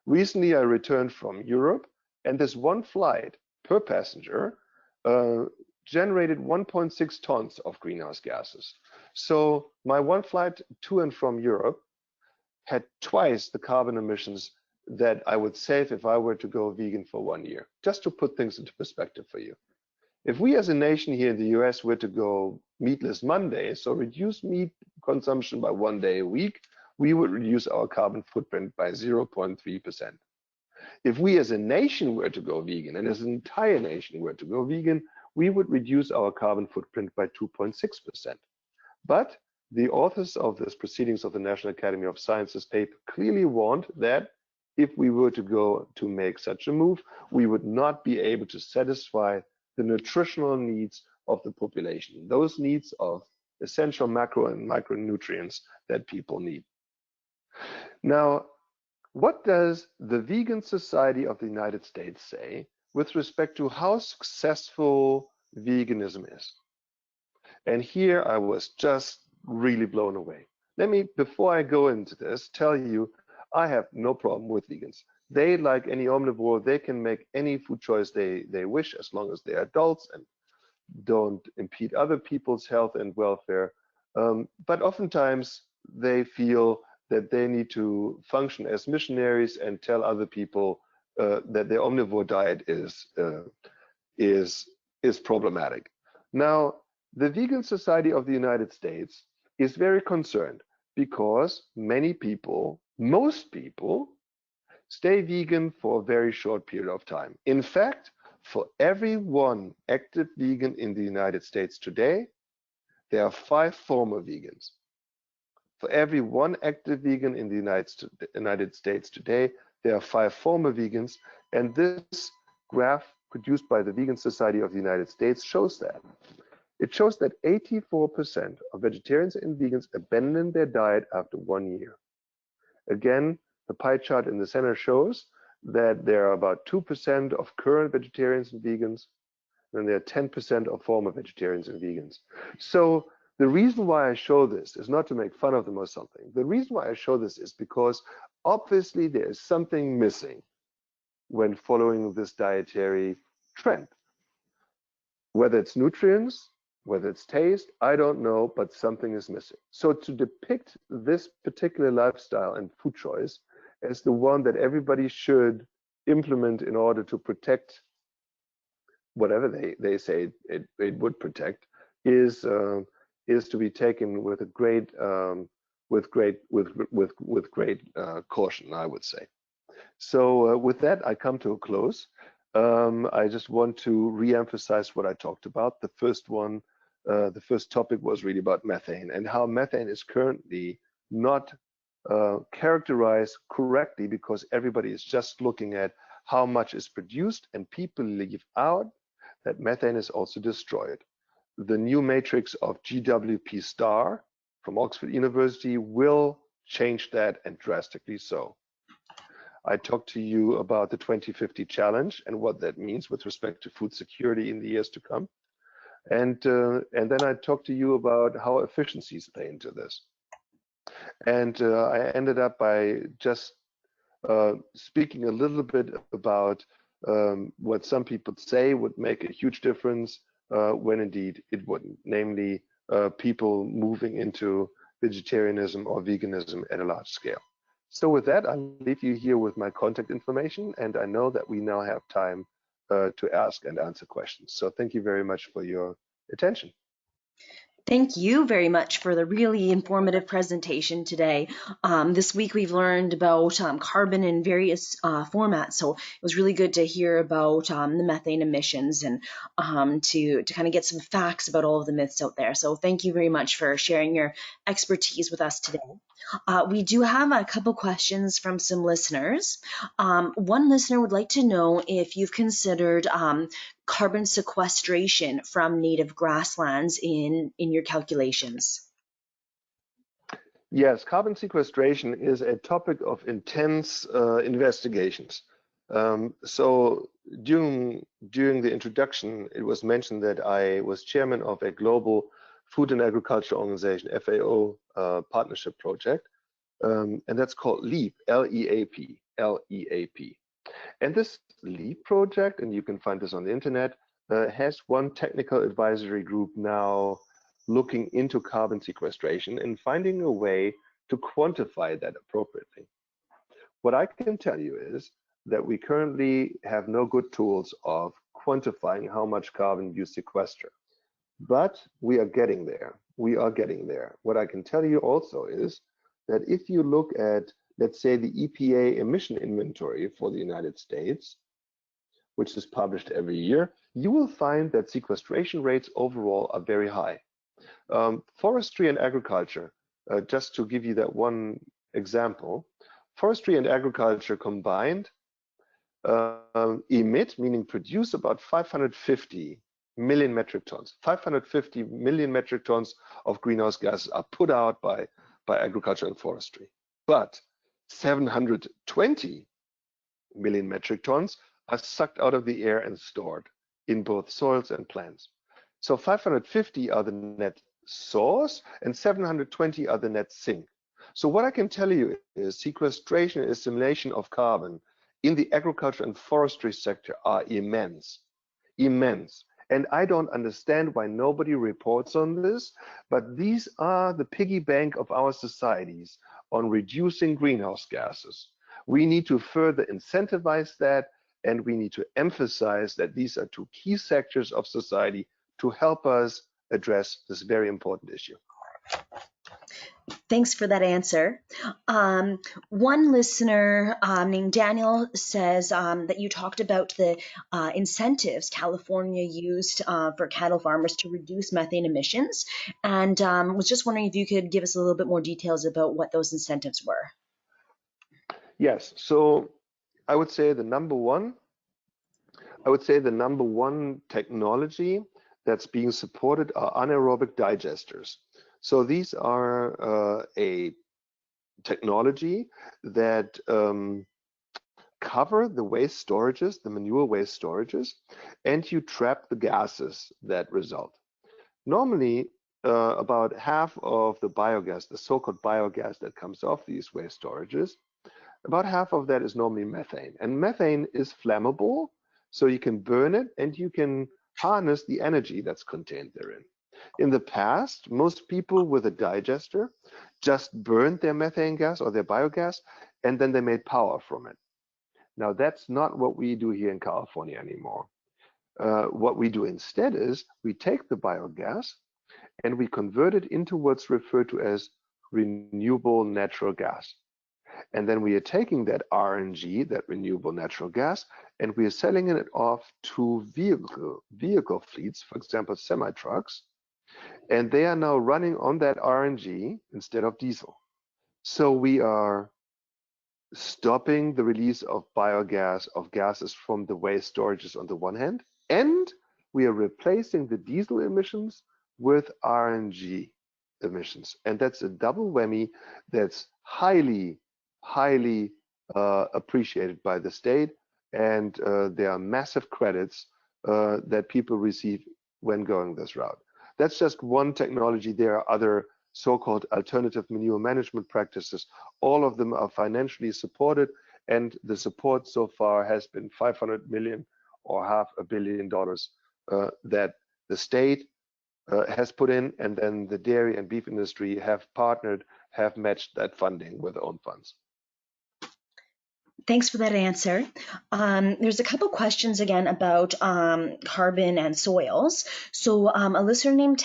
Recently, I returned from Europe, and this one flight per passenger generated 1.6 tons of greenhouse gases. So my one flight to and from Europe had twice the carbon emissions that I would save if I were to go vegan for 1 year, just to put things into perspective for you. If we as a nation here in the US were to go meatless Monday, so reduce meat consumption by 1 day a week, we would reduce our carbon footprint by 0.3%. If we as a nation were to go vegan, and as an entire nation were to go vegan, we would reduce our carbon footprint by 2.6%. But the authors of this Proceedings of the National Academy of Sciences paper clearly warned that if we were to go to make such a move, we would not be able to satisfy the nutritional needs of the population, those needs of essential macro and micronutrients that people need. Now, what does the Vegan Society of the United States say with respect to how successful veganism is? And here I was just really blown away. Let me, before I go into this, tell you, I have no problem with vegans. They, like any omnivore, they can make any food choice they wish, as long as they're adults and don't impede other people's health and welfare. But oftentimes they feel that they need to function as missionaries and tell other people that their omnivore diet is problematic. Now, the Vegan Society of the United States is very concerned because many people, most people, stay vegan for a very short period of time. In fact, for every one active vegan in the United States today, there are 5 former vegans. For every one active vegan in the United States today, there are 5 former vegans, and this graph produced by the Vegan Society of the United States shows that. It shows that 84% of vegetarians and vegans abandon their diet after 1 year. Again, the pie chart in the center shows that there are about 2% of current vegetarians and vegans, and there are 10% of former vegetarians and vegans. So the reason why I show this is not to make fun of them or something. The reason why I show this is because obviously there is something missing when following this dietary trend. Whether it's nutrients, whether it's taste, I don't know, but something is missing. So to depict this particular lifestyle and food choice as the one that everybody should implement in order to protect whatever they say it would protect is to be taken with a great caution, I would say. So with that, I come to a close. I just want to re-emphasize what I talked about. The first topic was really about methane and how methane is currently not characterized correctly because everybody is just looking at how much is produced, and people leave out that methane is also destroyed. The new matrix of GWP star from Oxford University will change that, and drastically so. I talked to you about the 2050 challenge and what that means with respect to food security in the years to come. And then I talked to you about how efficiencies play into this. And I ended up by just speaking a little bit about what some people say would make a huge difference when indeed it wouldn't, namely people moving into vegetarianism or veganism at a large scale. So with that, I'll leave you here with my contact information, and I know that we now have time to ask and answer questions. So thank you very much for your attention. Thank you very much for the really informative presentation today. This week we've learned about carbon in various formats, so it was really good to hear about the methane emissions and to kind of get some facts about all of the myths out there. So thank you very much for sharing your expertise with us today. We do have a couple questions from some listeners. One listener would like to know if you've considered carbon sequestration from native grasslands in your calculations. Yes, carbon sequestration is a topic of intense investigations. So during the introduction, it was mentioned that I was chairman of a global food and agriculture organization, FAO partnership project, and that's called LEAP, L-E-A-P. And this LEAP project, and you can find this on the internet, has one technical advisory group now looking into carbon sequestration and finding a way to quantify that appropriately. What I can tell you is that we currently have no good tools of quantifying how much carbon you sequester, but we are getting there. We are getting there. What I can tell you also is that if you look at, let's say, the EPA emission inventory for the United States, which is published every year, you will find that sequestration rates overall are very high. Forestry and agriculture, just to give you that one example, Forestry and agriculture combined emit, meaning produce, about 550 million metric tons. 550 million metric tons of greenhouse gases are put out by agriculture and forestry. But 720 million metric tons are sucked out of the air and stored in both soils and plants. So 550 are the net source and 720 are the net sink. So what I can tell you is sequestration and assimilation of carbon in the agriculture and forestry sector are immense, immense. And I don't understand why nobody reports on this, but these are the piggy bank of our societies on reducing greenhouse gases. We need to further incentivize that, and we need to emphasize that these are two key sectors of society to help us address this very important issue. Thanks for that answer. One listener named Daniel says that you talked about the incentives California used for cattle farmers to reduce methane emissions, and was just wondering if you could give us a little bit more details about what those incentives were. Yes, so I would say the number one technology that's being supported are anaerobic digesters. So these are a technology that cover the waste storages, the manure waste storages, and you trap the gases that result. Normally, about half of the biogas, the so-called biogas that comes off these waste storages, about half of that is normally methane. And methane is flammable, so you can burn it and you can harness the energy that's contained therein. In the past, most people with a digester just burned their methane gas or their biogas, and then they made power from it. Now, that's not what we do here in California anymore. What we do instead is we take the biogas and we convert it into what's referred to as renewable natural gas. And then we are taking that RNG, that renewable natural gas, and we are selling it off to vehicle fleets, for example, semi-trucks, and they are now running on that RNG instead of diesel. So we are stopping the release of biogas, of gases from the waste storages on the one hand, and we are replacing the diesel emissions with RNG emissions. And that's a double whammy that's highly appreciated by the state, and there are massive credits that people receive when going this route. That's just one technology. There are other so-called alternative manure management practices. All of them are financially supported, and the support so far has been $500 million or $500 million that the state has put in, and then the dairy and beef industry have partnered, have matched that funding with their own funds. Thanks for that answer. There's a couple questions again about carbon and soils. So a listener named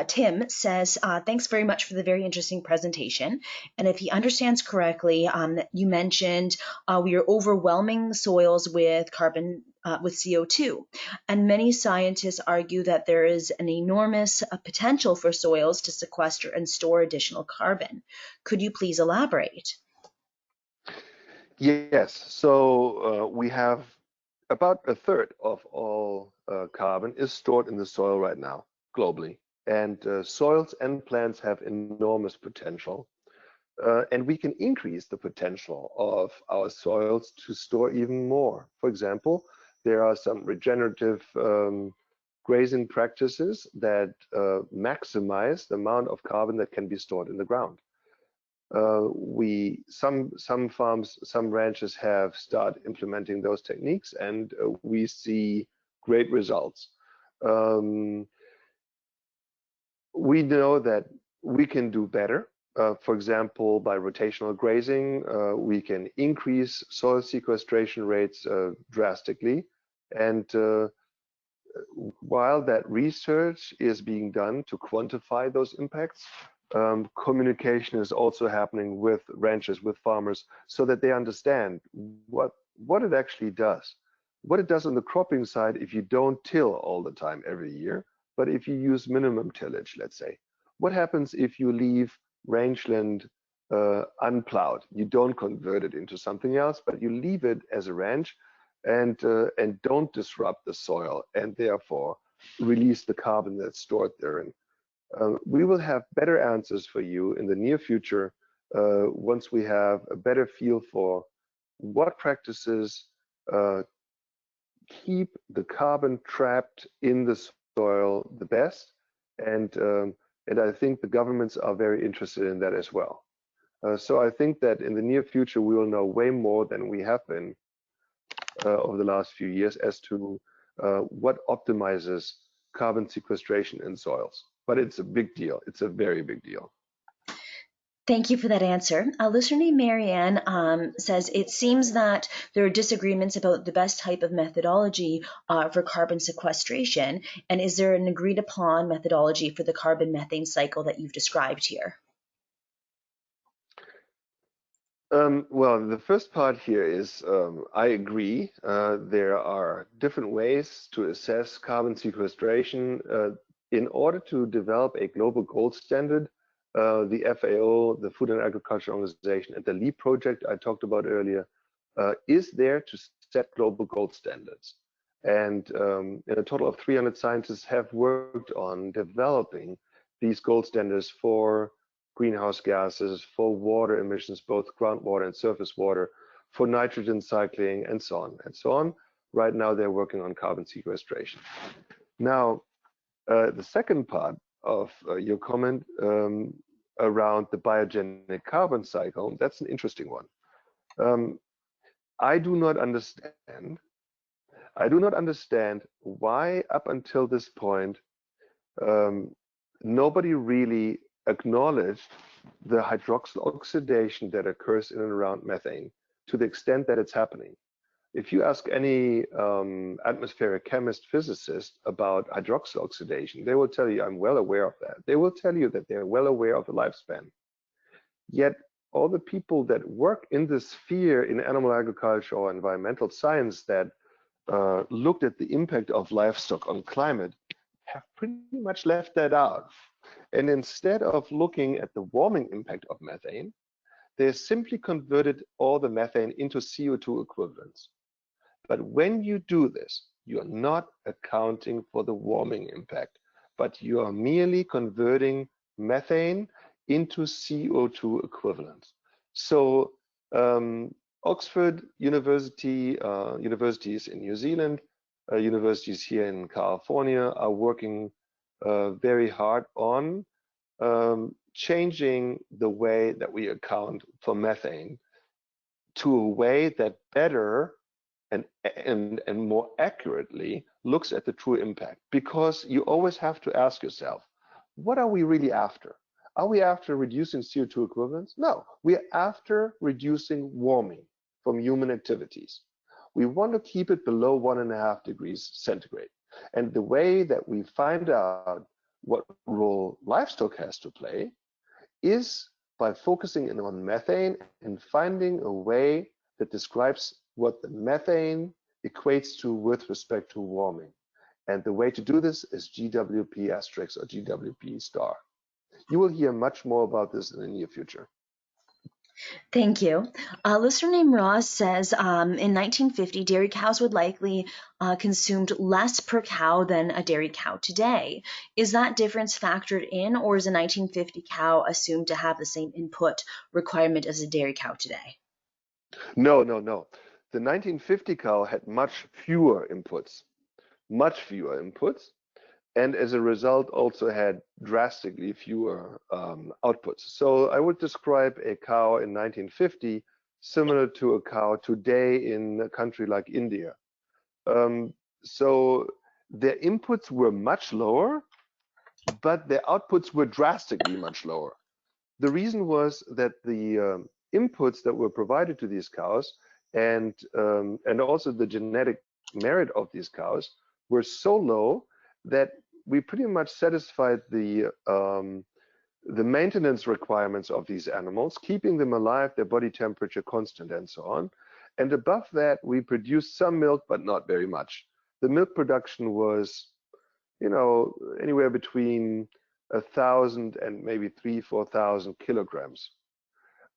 Tim says, thanks very much for the very interesting presentation. And if he understands correctly, you mentioned we are overwhelming soils with carbon, with CO2. And many scientists argue that there is an enormous potential for soils to sequester and store additional carbon. Could you please elaborate? Yes, so we have about a third of all carbon is stored in the soil right now, globally. And soils and plants have enormous potential. And we can increase the potential of our soils to store even more. For example, there are some regenerative grazing practices that maximize the amount of carbon that can be stored in the ground. Some farms, some ranches have started implementing those techniques, and we see great results. We know that we can do better. For example, by rotational grazing, we can increase soil sequestration rates drastically. And while that research is being done to quantify those impacts, communication is also happening with ranchers, with farmers, so that they understand what it actually does. What it does on the cropping side if you don't till all the time every year, but if you use minimum tillage, let's say. What happens if you leave rangeland unplowed. You don't convert it into something else, but you leave it as a ranch and don't disrupt the soil and therefore release the carbon that's stored therein. We will have better answers for you in the near future once we have a better feel for what practices keep the carbon trapped in the soil the best, and I think the governments are very interested in that as well. So I think that in the near future we will know way more than we have been over the last few years as to what optimizes carbon sequestration in soils. But it's a big deal. It's a very big deal. Thank you for that answer. A listener named Marianne says, it seems that there are disagreements about the best type of methodology for carbon sequestration. And is there an agreed upon methodology for the carbon methane cycle that you've described here? Well, the first part here is I agree. There are different ways to assess carbon sequestration. In order to develop a global gold standard, the FAO, the Food and Agriculture Organization, and the LEAP project I talked about earlier is there to set global gold standards. And a total of 300 scientists have worked on developing these gold standards for greenhouse gases, for water emissions, both groundwater and surface water, for nitrogen cycling, and so on and so on. Right now, they're working on carbon sequestration. Now, the second part of your comment around the biogenic carbon cycle, that's an interesting one. I do not understand why up until this point nobody really acknowledged the hydroxyl oxidation that occurs in and around methane to the extent that it's happening. If you ask any atmospheric chemist, physicist about hydroxyl oxidation, they will tell you, I'm well aware of that. They will tell you that they're well aware of the lifespan. Yet all the people that work in this sphere in animal agriculture or environmental science that looked at the impact of livestock on climate have pretty much left that out. And instead of looking at the warming impact of methane, they simply converted all the methane into CO2 equivalents. But when you do this, you're not accounting for the warming impact, but you are merely converting methane into CO2 equivalents. So Oxford University, universities in New Zealand, universities here in California are working very hard on changing the way that we account for methane to a way that better and more accurately looks at the true impact. Because you always have to ask yourself, what are we really after? Are we after reducing CO2 equivalents? No, we are after reducing warming from human activities. We want to keep it below 1.5 degrees centigrade. And the way that we find out what role livestock has to play is by focusing in on methane and finding a way that describes what the methane equates to with respect to warming. And the way to do this is GWP asterisk or GWP star. You will hear much more about this in the near future. Thank you. A listener named Ross says in 1950, dairy cows would likely consumed less per cow than a dairy cow today. Is that difference factored in, or is a 1950 cow assumed to have the same input requirement as a dairy cow today? No. The 1950 cow had much fewer inputs, and as a result also had drastically fewer outputs. So I would describe a cow in 1950 similar to a cow today in a country like India. So their inputs were much lower, but their outputs were drastically much lower. The reason was that the inputs that were provided to these cows and also the genetic merit of these cows were so low that we pretty much satisfied the maintenance requirements of these animals, keeping them alive, their body temperature constant, and so on. And above that, we produced some milk, but not very much. The milk production was, anywhere between 1,000 and maybe 3,000 to 4,000 kilograms.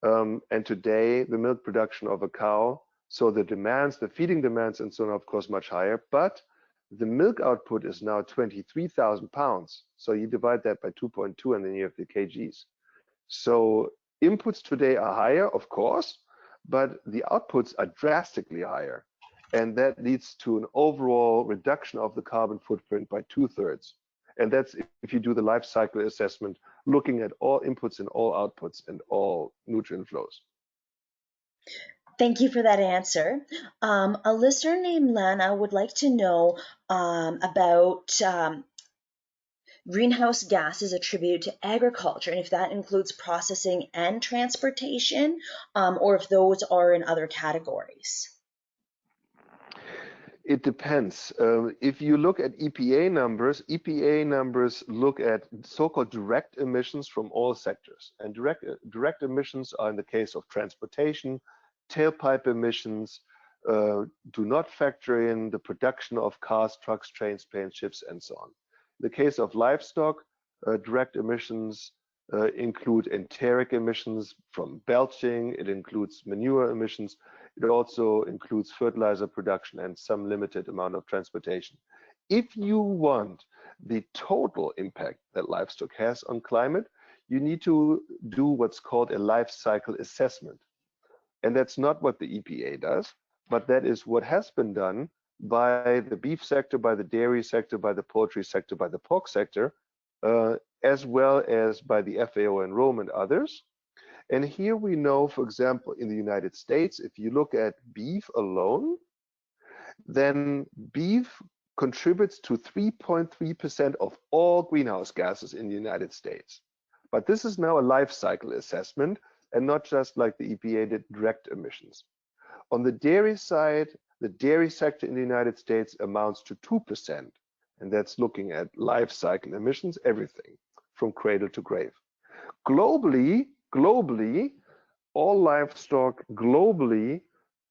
And today, the milk production of a cow, so the demands, the feeding demands and so on, are of course, much higher, but the milk output is now 23,000 pounds. So you divide that by 2.2 and then you have the kgs. So inputs today are higher, of course, but the outputs are drastically higher. And that leads to an overall reduction of the carbon footprint by 2/3. And that's if you do the life cycle assessment, looking at all inputs and all outputs and all nutrient flows. Thank you for that answer. A listener named Lana would like to know about greenhouse gases attributed to agriculture, and if that includes processing and transportation, or if those are in other categories. It depends. If you look at EPA numbers look at so-called direct emissions from all sectors. And direct emissions are in the case of transportation, tailpipe emissions, do not factor in the production of cars, trucks, trains, planes, ships, and so on. In the case of livestock, direct emissions include enteric emissions from belching, it includes manure emissions, it also includes fertilizer production and some limited amount of transportation. If you want the total impact that livestock has on climate, you need to do what's called a life cycle assessment. And that's not what the EPA does, but that is what has been done by the beef sector, by the dairy sector, by the poultry sector, by the pork sector, as well as by the FAO and Rome and others. And here we know, for example, in the United States, if you look at beef alone, then beef contributes to 3.3% of all greenhouse gases in the United States. But this is now a life cycle assessment and not just like the EPA did direct emissions. On the dairy side, the dairy sector in the United States amounts to 2%. And that's looking at life cycle emissions, everything from cradle to grave. Globally, all livestock globally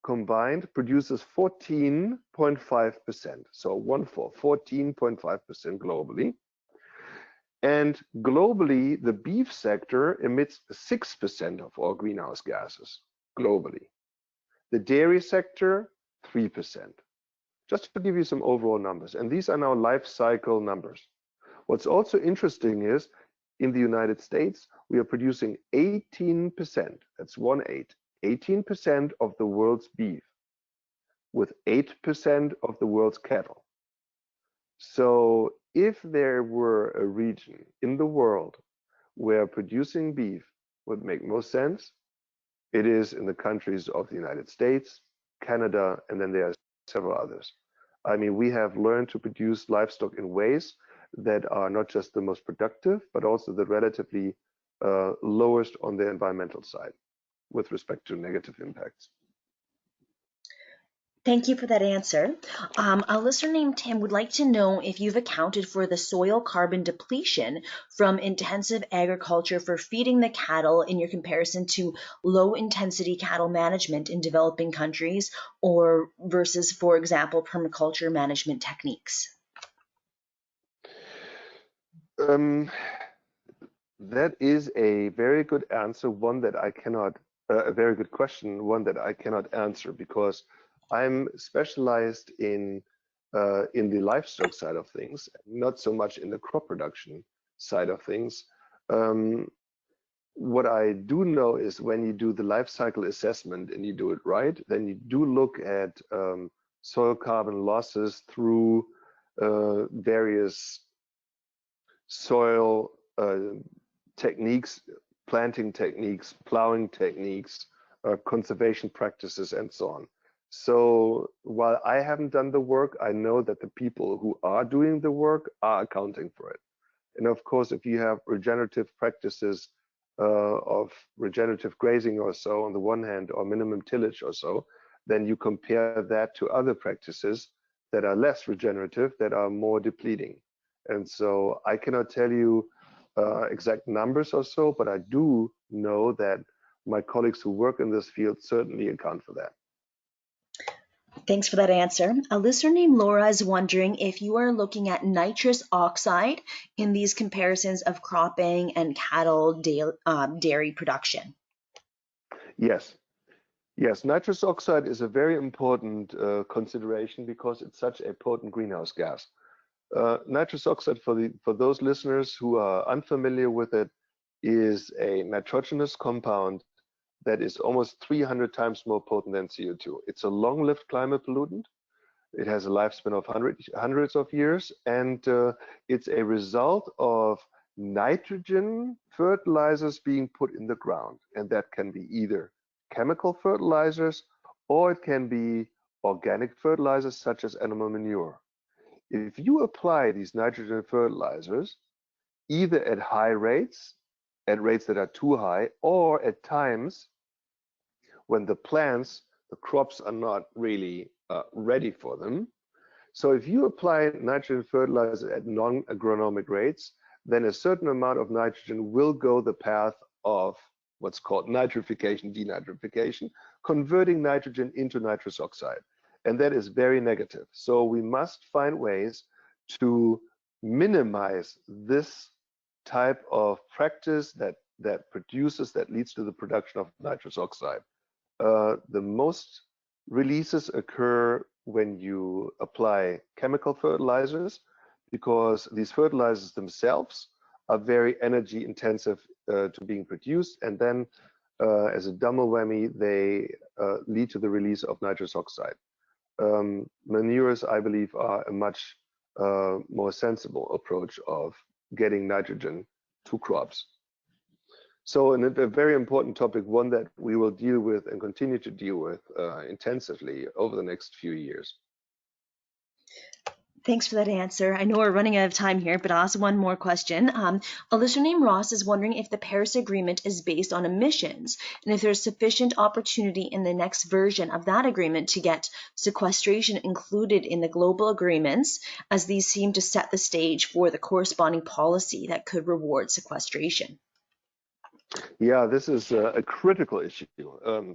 combined produces 14.5%. So 14.5% globally. And globally, the beef sector emits 6% of all greenhouse gases globally. The dairy sector, 3%. Just to give you some overall numbers. And these are now life cycle numbers. What's also interesting is in the United States, we are producing 18%, that's 18% of the world's beef, with 8% of the world's cattle. So if there were a region in the world where producing beef would make most sense, it is in the countries of the United States, Canada, and then there are several others. I mean, we have learned to produce livestock in ways that are not just the most productive, but also the relatively lowest on the environmental side with respect to negative impacts. Thank you for that answer. A listener named Tim would like to know if you've accounted for the soil carbon depletion from intensive agriculture for feeding the cattle in your comparison to low intensity cattle management in developing countries or versus, for example, permaculture management techniques. That is a very good answer, one that I cannot, a very good question, one that I cannot answer because I'm specialized in the livestock side of things, not so much in the crop production side of things. What I do know is when you do the life cycle assessment and you do it right, then you do look at soil carbon losses through various soil techniques, planting techniques, plowing techniques, conservation practices, and so on. So while I haven't done the work, I know that the people who are doing the work are accounting for it. And of course, if you have regenerative practices of regenerative grazing or so on the one hand, or minimum tillage or so, then you compare that to other practices that are less regenerative, that are more depleting. And so I cannot tell you exact numbers or so, but I do know that my colleagues who work in this field certainly account for that. Thanks for that answer. A listener named Laura is wondering if you are looking at nitrous oxide in these comparisons of cropping and cattle dairy production. Yes. Yes, nitrous oxide is a very important consideration because it's such a potent greenhouse gas. Nitrous oxide, for those listeners who are unfamiliar with it, is a nitrogenous compound that is almost 300 times more potent than CO2. It's a long-lived climate pollutant. It has a lifespan of hundreds of years, and it's a result of nitrogen fertilizers being put in the ground. And that can be either chemical fertilizers or it can be organic fertilizers such as animal manure. If you apply these nitrogen fertilizers, either at high rates, at rates that are too high, or at times when the crops are not really ready for them. So if you apply nitrogen fertilizer at non-agronomic rates, then a certain amount of nitrogen will go the path of what's called nitrification, denitrification, converting nitrogen into nitrous oxide. And that is very negative. So we must find ways to minimize this type of practice that leads to the production of nitrous oxide. The most releases occur when you apply chemical fertilizers, because these fertilizers themselves are very energy intensive to being produced, and then as a double whammy, they lead to the release of nitrous oxide. Manures, I believe, are a much more sensible approach of getting nitrogen to crops. So a very important topic, one that we will deal with and continue to deal with intensively over the next few years. Thanks for that answer. I know we're running out of time here, but I'll ask one more question. A listener named Ross is wondering if the Paris Agreement is based on emissions and if there's sufficient opportunity in the next version of that agreement to get sequestration included in the global agreements, as these seem to set the stage for the corresponding policy that could reward sequestration. Yeah, this is a critical issue.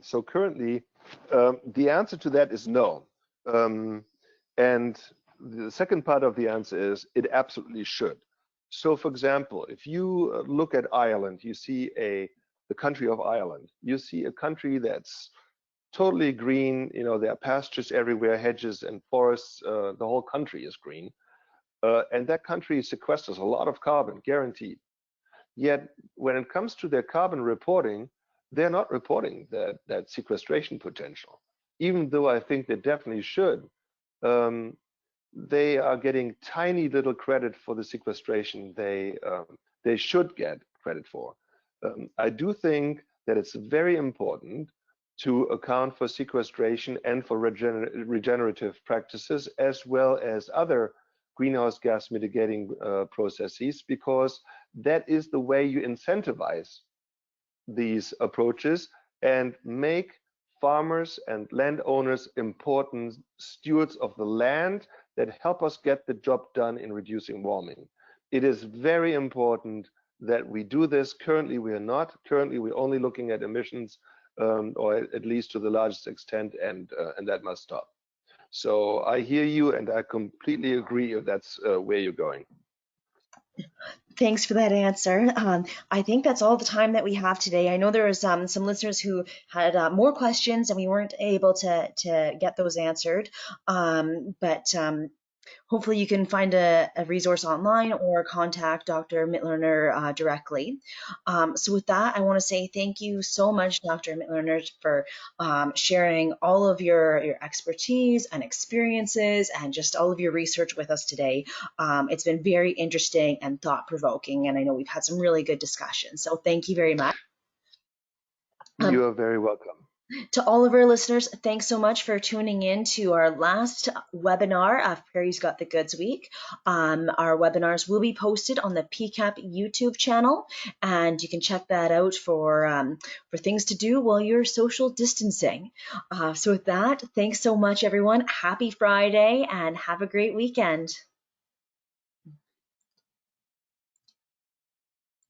So currently, the answer to that is no. And the second part of the answer is it absolutely should. So for example, if you look at Ireland, you see the country of Ireland. You see a country that's totally green. You know, there are pastures everywhere, hedges and forests. The whole country is green. And that country sequesters a lot of carbon, guaranteed. Yet when it comes to their carbon reporting, they're not reporting that sequestration potential, even though I think they definitely should. They are getting tiny little credit for the sequestration they should get credit for. I do think that it's very important to account for sequestration and for regenerative practices, as well as other greenhouse gas mitigating processes, because that is the way you incentivize these approaches and make farmers and landowners important stewards of the land that help us get the job done in reducing warming. It is very important that we do this. Currently, we are not. Currently, we're only looking at emissions, or at least to the largest extent, and that must stop. So I hear you, and I completely agree if that's where you're going. Thanks for that answer. I think that's all the time that we have today. I know there was some listeners who had more questions and we weren't able to get those answered, but hopefully you can find a resource online or contact Dr. Mitloehner directly. So with that, I want to say thank you so much, Dr. Mitloehner, for sharing all of your expertise and experiences and just all of your research with us today. It's been very interesting and thought-provoking, and I know we've had some really good discussions. So thank you very much. You are very welcome. To all of our listeners, thanks so much for tuning in to our last webinar of Prairie's Got the Goods Week. Our webinars will be posted on the PCAP YouTube channel, and you can check that out for things to do while you're social distancing. So with that, thanks so much, everyone. Happy Friday, and have a great weekend.